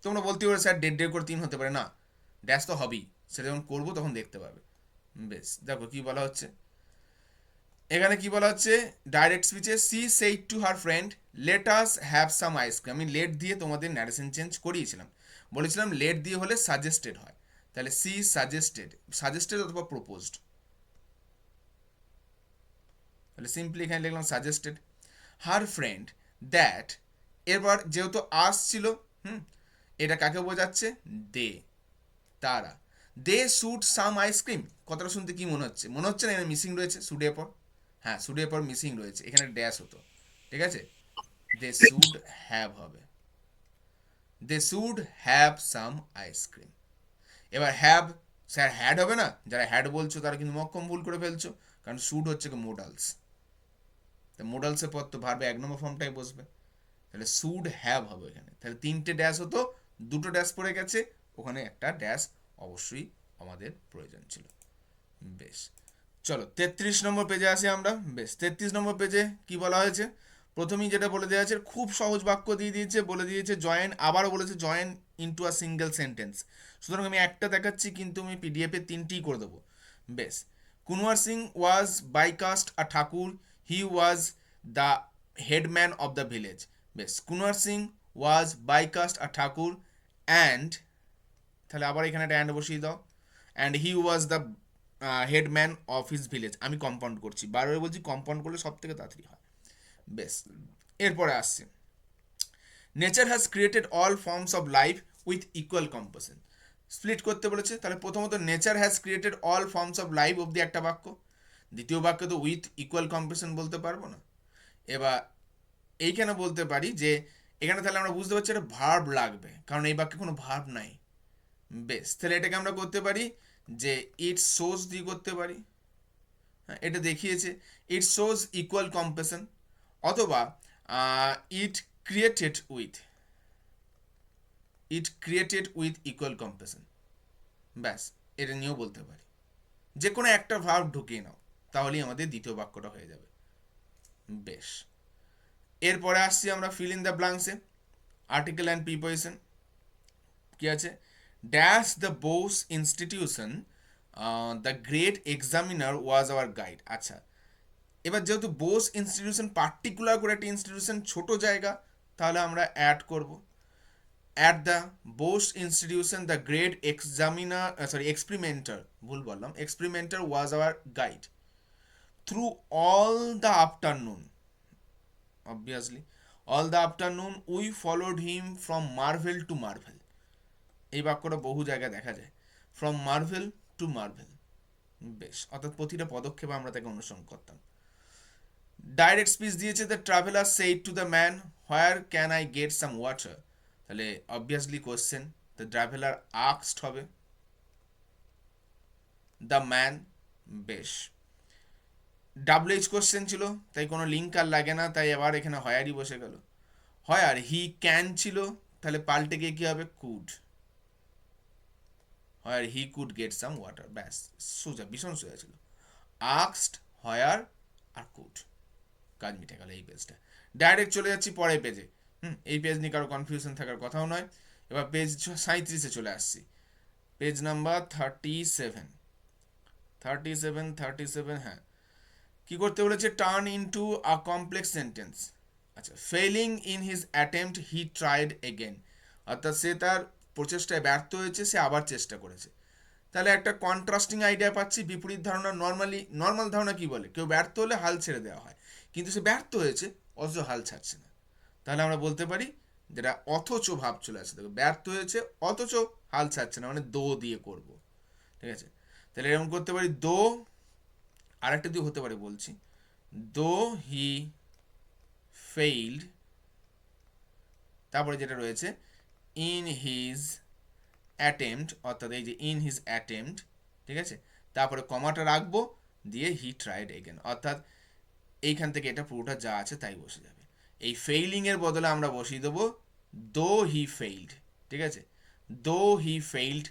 A: তোমরা বলতে পারো স্যার 1.5 করে 3 হতে পারে, না, ড্যাশ তো হবেই, সেটা যখন করবো তখন দেখতে পাবে। বেশ, দেখো কি বলা হচ্ছে এখানে, কি বলা হচ্ছে, ডাইরেক্ট স্পিচে she said to her friend let us have some ice cream. আমি লেট দিয়ে তোমাদের ন্যারেশন চেঞ্জ করিয়েছিলাম, বলেছিলাম লেট দিয়ে হলে সাজেস্টেড হয়, তাহলে সি সাজেস্টেড, সাজেস্টেড অথবা প্রপোজড, তাহলে সিম্পলি এখানে লিখলাম সাজেস্টেড হার ফ্রেন্ড দ্যাট। এরপর যেহেতু আস ছিল, এটা কাকে বোঝাচ্ছে, দে, তারা, দে শুড সাম আইসক্রিম। কথাটা শুনতে কি মনে হচ্ছে, মনে হচ্ছে না এখানে মিসিং রয়েছে শুডের পর, হ্যাঁ শুডের পর মিসিং রয়েছে, এখানে ড্যাশ হতো, ঠিক আছে? দে শুড হ্যাভ হবে, they should have some ice cream. এবার হ্যাভ, স্যার হ্যাড হবে না, যারা হ্যাড বলছো তারা কিন্তু মক্কম ভুল করে ফেলছো, কারণ শুড হচ্ছে কি মোডালস, তা মোডালসের পর তো ভার্বে 1 নম্বর ফর্মটাই বসবে, তাহলে শুড হ্যাভ হবে এখানে, তাহলে 3টে ড্যাশ হতো, 2টো ড্যাশ পড়ে গেছে, ওখানে একটা ড্যাশ অবশ্যই আমাদের প্রয়োজন ছিল। বেশ, চলো 33 নম্বর পেজে আসি আমরা। বেশ, 33 নম্বর পেজে কি বলা হয়েছে, প্রথমেই যেটা বলে দেওয়া আছে, খুব সহজ বাক্য দিয়ে দিয়েছে, বলে দিয়েছে জয়েন, আবারও বলেছে join into a single sentence. সুতরাং আমি একটা দেখাচ্ছি, কিন্তু আমি পিডিএফে 3টিই করে দেবো। বেশ, Kunwar Singh was by caste a Thakur, he was the headman of the village. বেশ, Kunwar Singh was by caste a Thakur and, তাহলে আবার এখানে একটা অ্যান্ড বসিয়ে দাও, and he was the headman of his village. আমি কম্পাউন্ড করছি, বারবার বলছি কম্পাউন্ড করলে সব থেকে তাড়াতাড়ি হয়। বেশ, এরপরে আসছে, nature has created all forms of life with equal composition. Split করতে বলেছে, তাহলে প্রথমত nature has created all forms of life অব্দি একটা বাক্য, দ্বিতীয় বাক্যে তো উইথ ইকুয়াল কম্পোজিশন বলতে পারবো না। এবার এইখানে বলতে পারি যে এখানে তাহলে আমরা বুঝতে পারছি এটা ভার্ব লাগবে, কারণ এই বাক্যে কোনো ভার্ব নাই। বেশ, তাহলে এটাকে আমরা করতে পারি যে ইট শোজ দিয়ে করতে পারি, হ্যাঁ এটা দেখিয়েছে, ইট শোজ ইকুয়াল কম্পেশন, অথবা it created with, it created with equal compassion. ব্যাস, এটা নিয়েও বলতে পারি, যে কোনো একটা ভার্ব ঢুকিয়ে নাও, তাহলেই আমাদের দ্বিতীয় বাক্যটা হয়ে যাবে। বেশ, এরপরে আসছি আমরা ফিল ইন দ্য ব্লাঙ্কসে, আর্টিকেল অ্যান্ড প্রিপোজিশন। কি আছে, dash the Bose institution, the great examiner was our guide. আচ্ছা, এবার যেহেতু বোস ইনস্টিটিউশন পার্টিকুলার করে একটা ইনস্টিটিউশন, ছোট জায়গা, তাহলে আমরা অ্যাড করব, at the Bose institution the great examiner, sorry experimenter, ভুল বললাম, experimenter was our guide through all the afternoon, obviously all the afternoon we followed him from marvel to marvel. এই বাক্যটা বহু জায়গায় দেখা যায়, ফ্রম মার্ভেল টু মার্ভেল। বেশ, অর্থাৎ প্রতিটা পদক্ষেপে আমরা তাকে অনুসরণ করতাম। ডাইরেক্ট স্পিচ দিয়েছে, the traveller said to the man, where can I get some water. তাহলে obviously question, the traveller asked হবে, দ্য ম্যান। বেশ, ডাব্লিউএইচ কোশ্চেন ছিল, তাই কোনো লিঙ্ক আর লাগে না, তাই আবার এখানে হয়ারই বসে গেল। হয়ার হি ক্যান ছিল, তাহলে পাল্টে গিয়ে কী হবে, কুড, হয়ার he could get some water. ব্যাস, সোজা, ভীষণ সোজা ছিল, আস্কড, হয়ার আর কুড, কাজ মিটে গেল এই পেজটা। ডাইরেক্ট চলে যাচ্ছি পরের পেজে। এই পেজ নিয়ে কারো কনফিউশন থাকার কথাও নয়। এবার পেজ 37-এ চলে আসছি, পেজ নাম্বার 37, 37, হ্যাঁ। কি করতে বলেছে, turn into a complex sentence. আচ্ছা, failing in his attempt he tried again, অর্থাৎ সে তার প্রচেষ্টায় ব্যর্থ হয়েছে, সে আবার চেষ্টা করেছে। তাহলে একটা কন্ট্রাস্টিং আইডিয়া পাচ্ছি, বিপরীত ধারণা। নর্মাল ধারণা কি বলে, কেউ ব্যর্থ হলে হাল ছেড়ে দেওয়া হয়, কিন্তু সে ব্যর্থ হয়েছে অথচ হাল ছাড়ছে না। তাহলে আমরা বলতে পারি যেটা অথচ ভাব চলে আসে, দেখো ব্যর্থ হয়েছে অথচ হাল ছাড়ছে না, মানে দো দিয়ে করব, ঠিক আছে। তাহলে এরকম করতে পারি, দো, আরেকটা দিয়ে হতে পারে বলছি, দো হি ফেইল্ড, তারপরে যেটা রয়েছে ইন হিজ অ্যাটেম্পট, অর্থাৎ এই যে ইন হিজ অ্যাটেম্পট, ঠিক আছে, তারপরে কমাটা রাখবো, দিয়ে হি ট্রাইড এগেন, অর্থাৎ এইখান থেকে এটা পুরোটা যা আছে তাই বসে যাবে। এই ফেইলিংয়ের বদলে আমরা বসিয়ে দেবো দো হি ফেইল্ড, ঠিক আছে, দো হি ফেইল্ড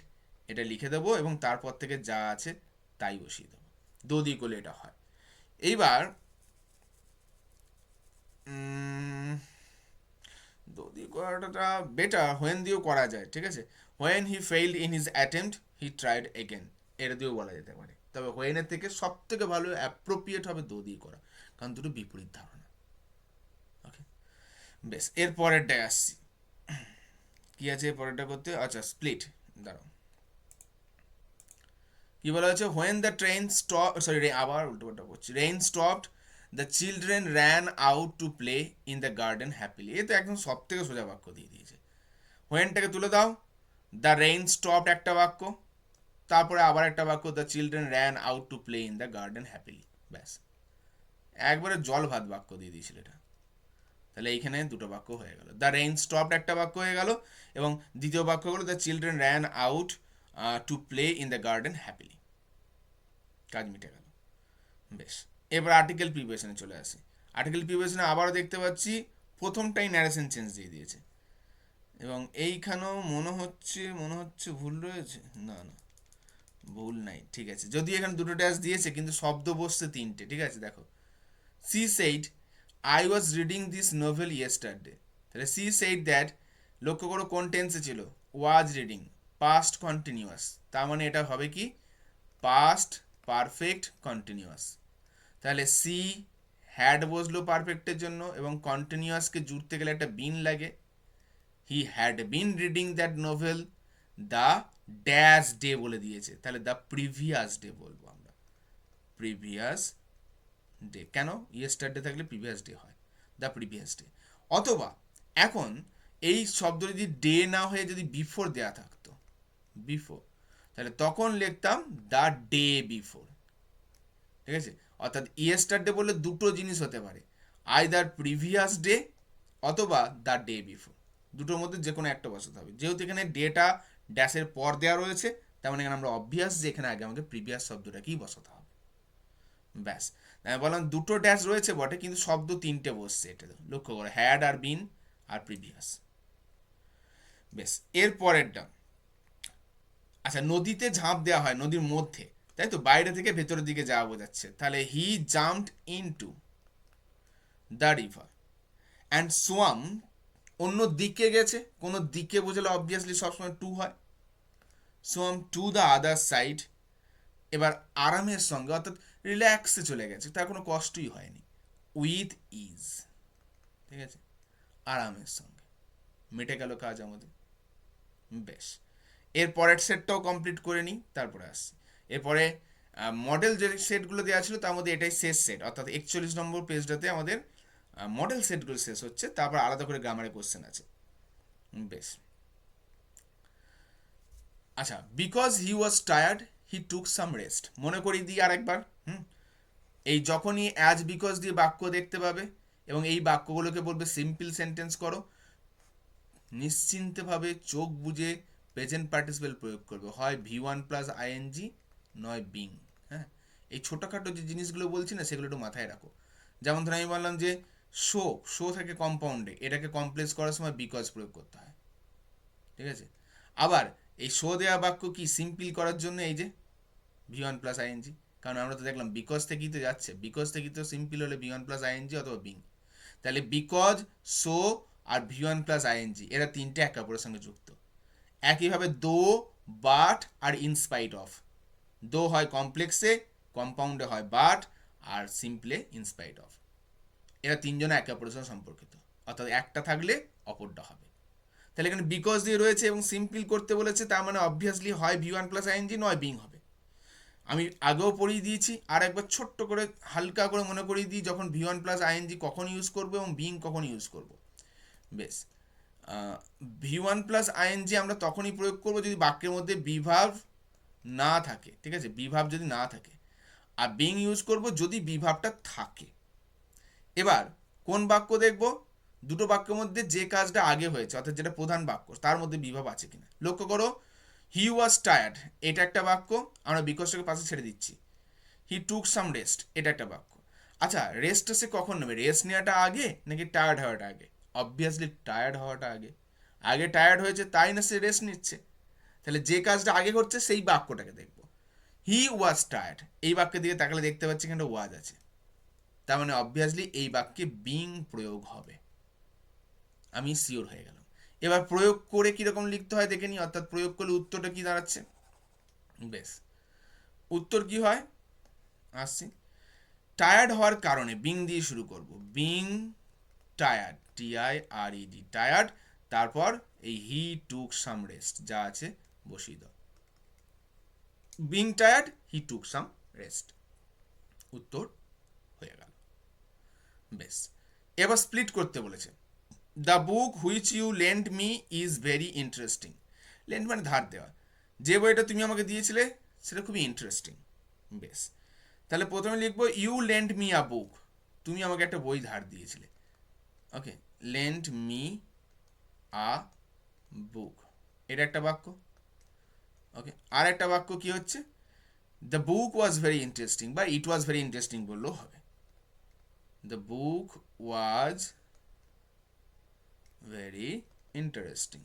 A: এটা লিখে দেবো, এবং তারপর থেকে যা আছে তাই বসিয়ে দেবো, দো দিয়ে করলে এটা হয়। এইবার দো দিয়ে করাটা বেটার, হোয়েন দিয়েও করা যায়, ঠিক আছে, when he failed in his attempt he tried again, এটা দিয়েও বলা যেতে পারে। তবে হোয়েনের থেকে সব থেকে ভালো অ্যাপ্রোপ্রিয়েট হবে দো দিয়ে করা, কারণ দুটো বিপরীত ধারণা। ওকে, বেশ, এর পরেরটায় আসছি, কি আছে পরেরটা করতে, আচ্ছা স্প্লিট, দাঁড়াও, কি বলা হয়েছে, when the train stop, sorry আবার উল্টোপাল্টা করছি, rain stopped, the children ran out to play in the garden happily. এ তো একদম সব থেকে সোজা বাক্য দিয়ে দিয়েছে, হোয়েনটাকে তুলে দাও, দ্য রেইন স্টপড একটা বাক্য, তারপরে আবার একটা বাক্য, the children ran out to play in the garden happily. ব্যাস, একবারে জল ভাত বাক্য দিয়ে দিয়েছিল এটা। তাহলে এইখানে দুটো বাক্য হয়ে গেল, দ্য রেইন স্টপড একটা বাক্য হয়ে গেল, এবং দ্বিতীয় বাক্য হলো the children ran out to play in the garden happily, কাজ মিটে গেল। বেশ, এবার আর্টিকেল প্রিপোজিশনে চলে আসি। আর্টিকেল প্রিপোজিশনে আবারও দেখতে পাচ্ছি প্রথমটাই ন্যারেশন চেঞ্জ দিয়ে দিয়েছে। এবং এইখানেও মনে হচ্ছে ভুল রয়েছে। না না, ভুল নাই, ঠিক আছে। যদি এখানে দুটো ড্যাশ দিয়েছে কিন্তু শব্দ বসছে তিনটে, ঠিক আছে। দেখো, C said I was reading this novel yesterday. তাহলে সি সেইড দ্যাট, লক্ষ্য করো কোন টেন্সে ছিল, ওয়াজ রিডিং, পাস্ট কন্টিনিউয়াস, তার মানে এটা হবে কি পাস্ট পারফেক্ট কন্টিনিউয়াস। তাহলে সি হ্যাড বসলো পারফেক্টের জন্য, এবং কন্টিনিউয়াসকে জুড়তে গেলে একটা বিন লাগে। He had been reading that novel the dash day বলে দিয়েছে, তাহলে দ্য প্রিভিয়াস ডে বলবো আমরা, প্রিভিয়াস ডে। কেন ইয়েস্টারডে থাকলে প্রিভিয়াস ডে হয়, দ্য প্রিভিয়াস ডে। অথবা এখন এই শব্দ যদি ডে না হয়ে যদি বিফোর দেয়া থাকতো, বিফোর, তাহলে তখন লিখতাম দ্য ডে বিফোর, ঠিক আছে। অর্থাৎ ইয়েস্টারডে বললে দুটো জিনিস হতে পারে, আইদার প্রিভিয়াস ডে অথবা দ্য ডে বিফোর, দুটোর মধ্যে যে কোনো একটা বসাতে হবে। যেহেতু এখানে ডেটা ড্যাশের পর দেওয়া রয়েছে, তেমন মানে এখানে আমরা অবভিয়াস যে এখানে আগে আমাকে প্রিভিয়াস শব্দটাকেই বসাতে হবে, ব্যাস। আমি বললাম দুটো ড্যাশ রয়েছে বটে, কিন্তু শব্দ তিনটে বসছে, এটা লক্ষ্য করে, had R bin R previous. বেশ, এর পরেরটা, আচ্ছা, নদীতে ঝাঁপ দেওয়া হয় নদীর মধ্যে, তাই তো, বাইরে থেকে ভেতরের দিকে যাওয়া বোঝাচ্ছে। তাহলে he jumped into the river and swamp, অন্য দিকে গেছে, কোনো দিকে বোঝালে অবভিয়াসলি সবসময় টু হয়, swamp to the other side. এবার আরামের সঙ্গে, অর্থাৎ রিল্যাক্সে চলে গেছে, তার কোনো কষ্টই হয়নি, উইথ ইজ, ঠিক আছে, আরামের সঙ্গে, মিটে গেল কাজ আমাদের। বেশ, এর পরের সেটটাও কমপ্লিট করে নিই, তারপরে আসছি। এরপরে মডেল যে সেটগুলো দেওয়া ছিল তার মধ্যে এটাই শেষ সেট, অর্থাৎ 41 নম্বর পেজটাতে আমাদের মডেল সেটগুলো শেষ হচ্ছে, তারপর আলাদা করে গ্রামারে কোশ্চেন আছে। বেশ, আচ্ছা, because he was tired he took some rest, মনে করিয়ে দিই আরেকবার। এই যখনই অ্যাজ বিকজ দিয়ে বাক্য দেখতে পাবে এবং এই বাক্যগুলোকে বলবে সিম্পল সেন্টেন্স করো, নিশ্চিন্তভাবে চোখ বুঝে প্রেজেন্ট পার্টিসিপেল প্রয়োগ করবে, হয় ভি ওয়ান প্লাস আইএনজি, নয় বিং। হ্যাঁ, এই ছোটোখাটো যে জিনিসগুলো বলছি না, সেগুলো একটু মাথায় রাখো। যেমন ধর আমি বললাম যে শো, শো থাকে কম্পাউন্ডে, এটাকে কমপ্লেক্স করার সময় বিকজ প্রয়োগ করতে হয়, ঠিক আছে। আবার এই শো দেওয়া বাক্য কি সিম্পল করার জন্য এই যে ভি ওয়ান প্লাস আইএনজি, কারণ আমরা তো দেখলাম বিকজ থেকেই তো যাচ্ছে, বিকজ থেকে তো সিম্পল হলে ভি ওয়ান প্লাস আইএনজি অথবা বিং। তাহলে বিকজ, শো আর ভি ওয়ান প্লাস আইএনজি, এরা তিনটে একে অপরের সঙ্গে যুক্ত। একইভাবে দো, বাট আর ইনস্পাইট অফ, দো হয় কমপ্লেক্সে, কম্পাউন্ডে হয় বাট, আর সিম্পলে ইনস্পাইট অফ, এরা তিনজনে একে অপরের সঙ্গে সম্পর্কিত, অর্থাৎ একটা থাকলে অপরটা হবে। তাহলে এখানে বিকজ দিয়ে রয়েছে এবং সিম্পল করতে বলেছে, তার মানে অবভিয়াসলি হয় ভি ওয়ান প্লাস আইএনজি নয় বিং হবে। আমি আগেও পড়িয়ে দিয়েছি, আর একবার ছোট্ট করে হালকা করে মনে করিয়ে দিই, যখন ভি ওয়ান প্লাস আইএনজি কখন ইউজ করবো এবং বিং কখন ইউজ করবো। বেশ, ভি ওয়ান প্লাস আইএনজি আমরা তখনই প্রয়োগ করবো যদি বাক্যের মধ্যে বিভাব না থাকে, ঠিক আছে, বিভাব যদি না থাকে। আর বিং ইউজ করব যদি বিভাবটা থাকে। এবার কোন বাক্য দেখব, দুটো বাক্যের মধ্যে যে কাজটা আগে হয়েছে, অর্থাৎ যেটা প্রধান বাক্য, তার মধ্যে বিভাব আছে কিনা। লক্ষ্য করো, হি ওয়াজ টায়ার্ড, এটা একটা বাক্য, আমরা বিকজটাকে পাশে ছেড়ে দিচ্ছি। হি টুক সাম রেস্ট, এটা একটা বাক্য। আচ্ছা, রেস্ট সে কখন নেবে, রেস্ট নেওয়াটা আগে নাকি টায়ার্ড হওয়াটা আগে? অবভিয়াসলি টায়ার্ড হওয়াটা আগে, আগে টায়ার্ড হয়েছে তাই না সে রেস্ট নিচ্ছে। তাহলে যে কাজটা আগে করছে সেই বাক্যটাকে দেখব। হি ওয়াজ টায়ার্ড, এই বাক্যের দিকে তাকালে দেখতে পাচ্ছি এখানে ওয়াজ আছে, তার মানে অবভিয়াসলি এই বাক্যে বিং প্রয়োগ হবে, আমি শিওর হয়ে গেলাম। এবার প্রয়োগ করে কীরকম লিখতে হয় দেখে নিই, অর্থাৎ প্রয়োগ করলে উত্তরটা কি দাঁড়াচ্ছে। বেশ, উত্তর কি হয় আসছি। টায়ার্ড হওয়ার কারণে বিং দিয়ে শুরু করব, বিং টায়ার্ড, TIRED, টায়ার্ড, তারপর এই হি টুক সাম রেস্ট যা আছে বসিয়ে দাও, being tired he took some rest, উত্তর হয়ে গেল। বেশ, এবার স্প্লিট করতে বলেছে। The book which you lend me is very interesting, lend মানে ধার দেওয়া, যে বইটা তুমি আমাকে দিয়েছিলে সেটা খুবই ইন্টারেস্টিং। বেশ, তাহলে প্রথমে লিখবো ইউ লেন্ড মি আ বুক, তুমি আমাকে একটা বই ধার দিয়েছিলে। ওকে, লেন্ড মি আ বুক, এটা একটা বাক্য। ওকে, আর একটা বাক্য কি হচ্ছে, the book was very interesting, বা ইট ওয়াজ ভেরি ইন্টারেস্টিং বললেও হবে। The book was very interesting.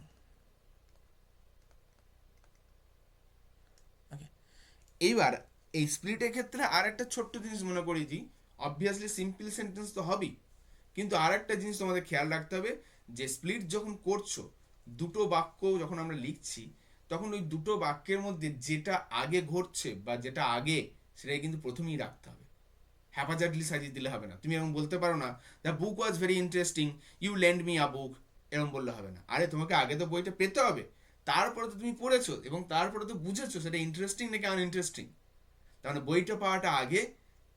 A: Okay, এইবার এই স্প্লিটের ক্ষেত্রে আর একটা ছোট্ট জিনিস মনে করিয়ে দিই। অবভিয়াসলি সিম্পল সেন্টেন্স তো হবেই, কিন্তু আর একটা জিনিস তোমাদের খেয়াল রাখতে হবে যে স্প্লিট যখন করছো, দুটো বাক্য যখন আমরা লিখছি, তখন ওই দুটো বাক্যের মধ্যে যেটা আগে ঘটছে বা যেটা আগে, সেটাই কিন্তু প্রথমেই রাখতে হবে। হ্যাপাজার্ডলি সাজিয়ে দিলে হবে না। তুমি এরকম বলতে পারো না the book was very interesting, you lend me a book, এরকম বললে হবে না। আরে তোমাকে আগে তো বইটা পেতে হবে, তারপরে তো তুমি পড়েছো এবং তারপরে তো বুঝেছো সেটা ইন্টারেস্টিং নাকি আনইন্টারেস্টিং। তার মানে বইটা পাওয়াটা আগে,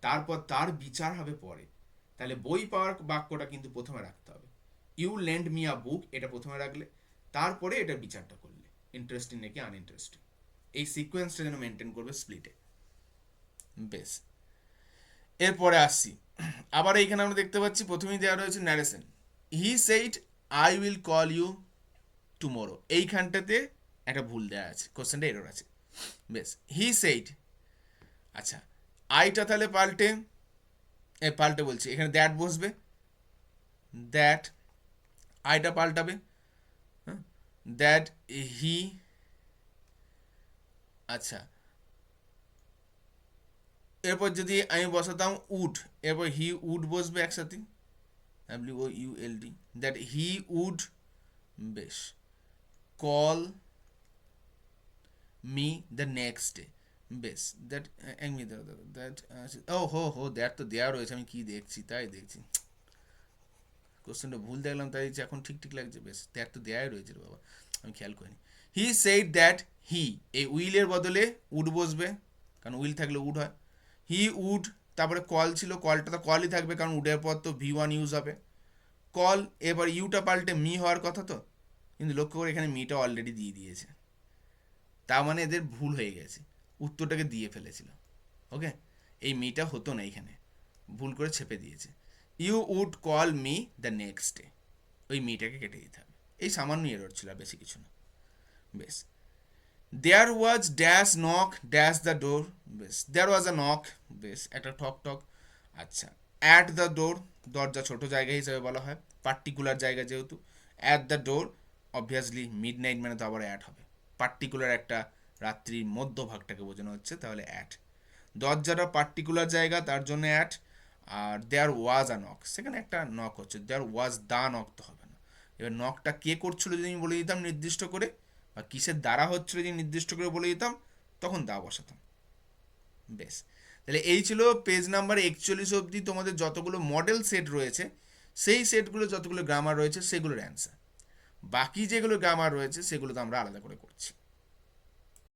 A: তারপর তার বিচার হবে পরে। তাহলে বই পাওয়ার বাক্যটা কিন্তু প্রথমে রাখতে হবে। ইউ লেন্ড মি আ বুক এটা প্রথমে রাখলে, তারপরে এটার বিচারটা করলে ইন্টারেস্টিং নাকি আনইন্টারেস্টিং। এই সিকোয়েন্সটা যেন মেনটেন করবে স্প্লিটে। বেশ, এরপরে আসছি। আবার এইখানে আমরা দেখতে পাচ্ছি প্রথমেই দেওয়া রয়েছে narration. He said I will call you tomorrow, এইখানটাতে একটা ভুল দেওয়া আছে, কোশ্চেনটা এরর আছে। বেশ, হি সেইড, আচ্ছা আইটা তাহলে পাল্টে বলছি, এখানে দ্যাট বসবে, দ্যাট আইটা পাল্টাবে, দ্যাট হি, আচ্ছা এরপর যদি আমি বসাতাম উড, এরপর হি উড বসবে একসাথে, WOULD, দ্যাট হি উড, বেশ, call me the next day, বেশ, দ্যাট এমনি দ্যাট, ও হো দ্যাট তো দেওয়া রয়েছে, আমি কি দেখছি তাই দেখছি, কোশ্চেনটা ভুল দেখলাম তাই এখন ঠিক ঠিক লাগছে। বেশ, দ্যাট তো দেওয়াই রয়েছে রে বাবা, আমি খেয়াল করিনি। হি সেইড দ্যাট হি, এই উইলের বদলে উড বসবে, কারণ উইল থাকলে উড হয়। হি উড, তারপরে কল ছিল, কলটা তো কলই থাকবে কারণ উডের পর তো V1 ইউজ হবে, কল। এবার ইউটা পাল্টে মি হওয়ার কথা তো, কিন্তু লক্ষ্য করে এখানে মিটা অলরেডি দিয়ে দিয়েছে, তার মানে এদের ভুল হয়ে গেছে, উত্তরটাকে দিয়ে ফেলেছিল। ওকে, এই মিটা হতো না, এখানে ভুল করে ছেপে দিয়েছে। You would call me the next day, ওই মিটাকে কেটে দিতে হবে। এই সামান্য এরর ছিল, আর বেশি কিছু না। বেশ, there was dash knock dash the door, বেশ, দেয়ার ওয়াজ আ নক, বেশ, একটা ঠক ঠক। আচ্ছা, অ্যাট দ্য ডোর, দরজা ছোট জায়গা হিসেবে বলা হয়, পার্টিকুলার জায়গা যেহেতু। At the door, obviously mid night মানে তো আবার অ্যাট হবে, পার্টিকুলার একটা রাত্রির মধ্যভাগটাকে বোঝানো হচ্ছে, তাহলে অ্যাট। দরজাটা পার্টিকুলার জায়গা, তার জন্য at. R there was a knock, সেখানে একটা নক হচ্ছে, দেয়ার ওয়াজ দা নক তো হবে না। এবার নকটা কে করছিল যদি আমি বলে দিতাম নির্দিষ্ট করে, বা কিসের দ্বারা হচ্ছিল যদি নির্দিষ্ট করে বলে দিতাম, তখন দা বসাতাম। বেশ, তাহলে এই ছিল পেজ নাম্বার 41 অবধি তোমাদের যতগুলো মডেল সেট রয়েছে, সেই সেটগুলো যতগুলো গ্রামার রয়েছে সেগুলোর অ্যান্সার। বাকি যেগুলো গ্রামার রয়েছে সেগুলো তো আমরা আলাদা করে করছি।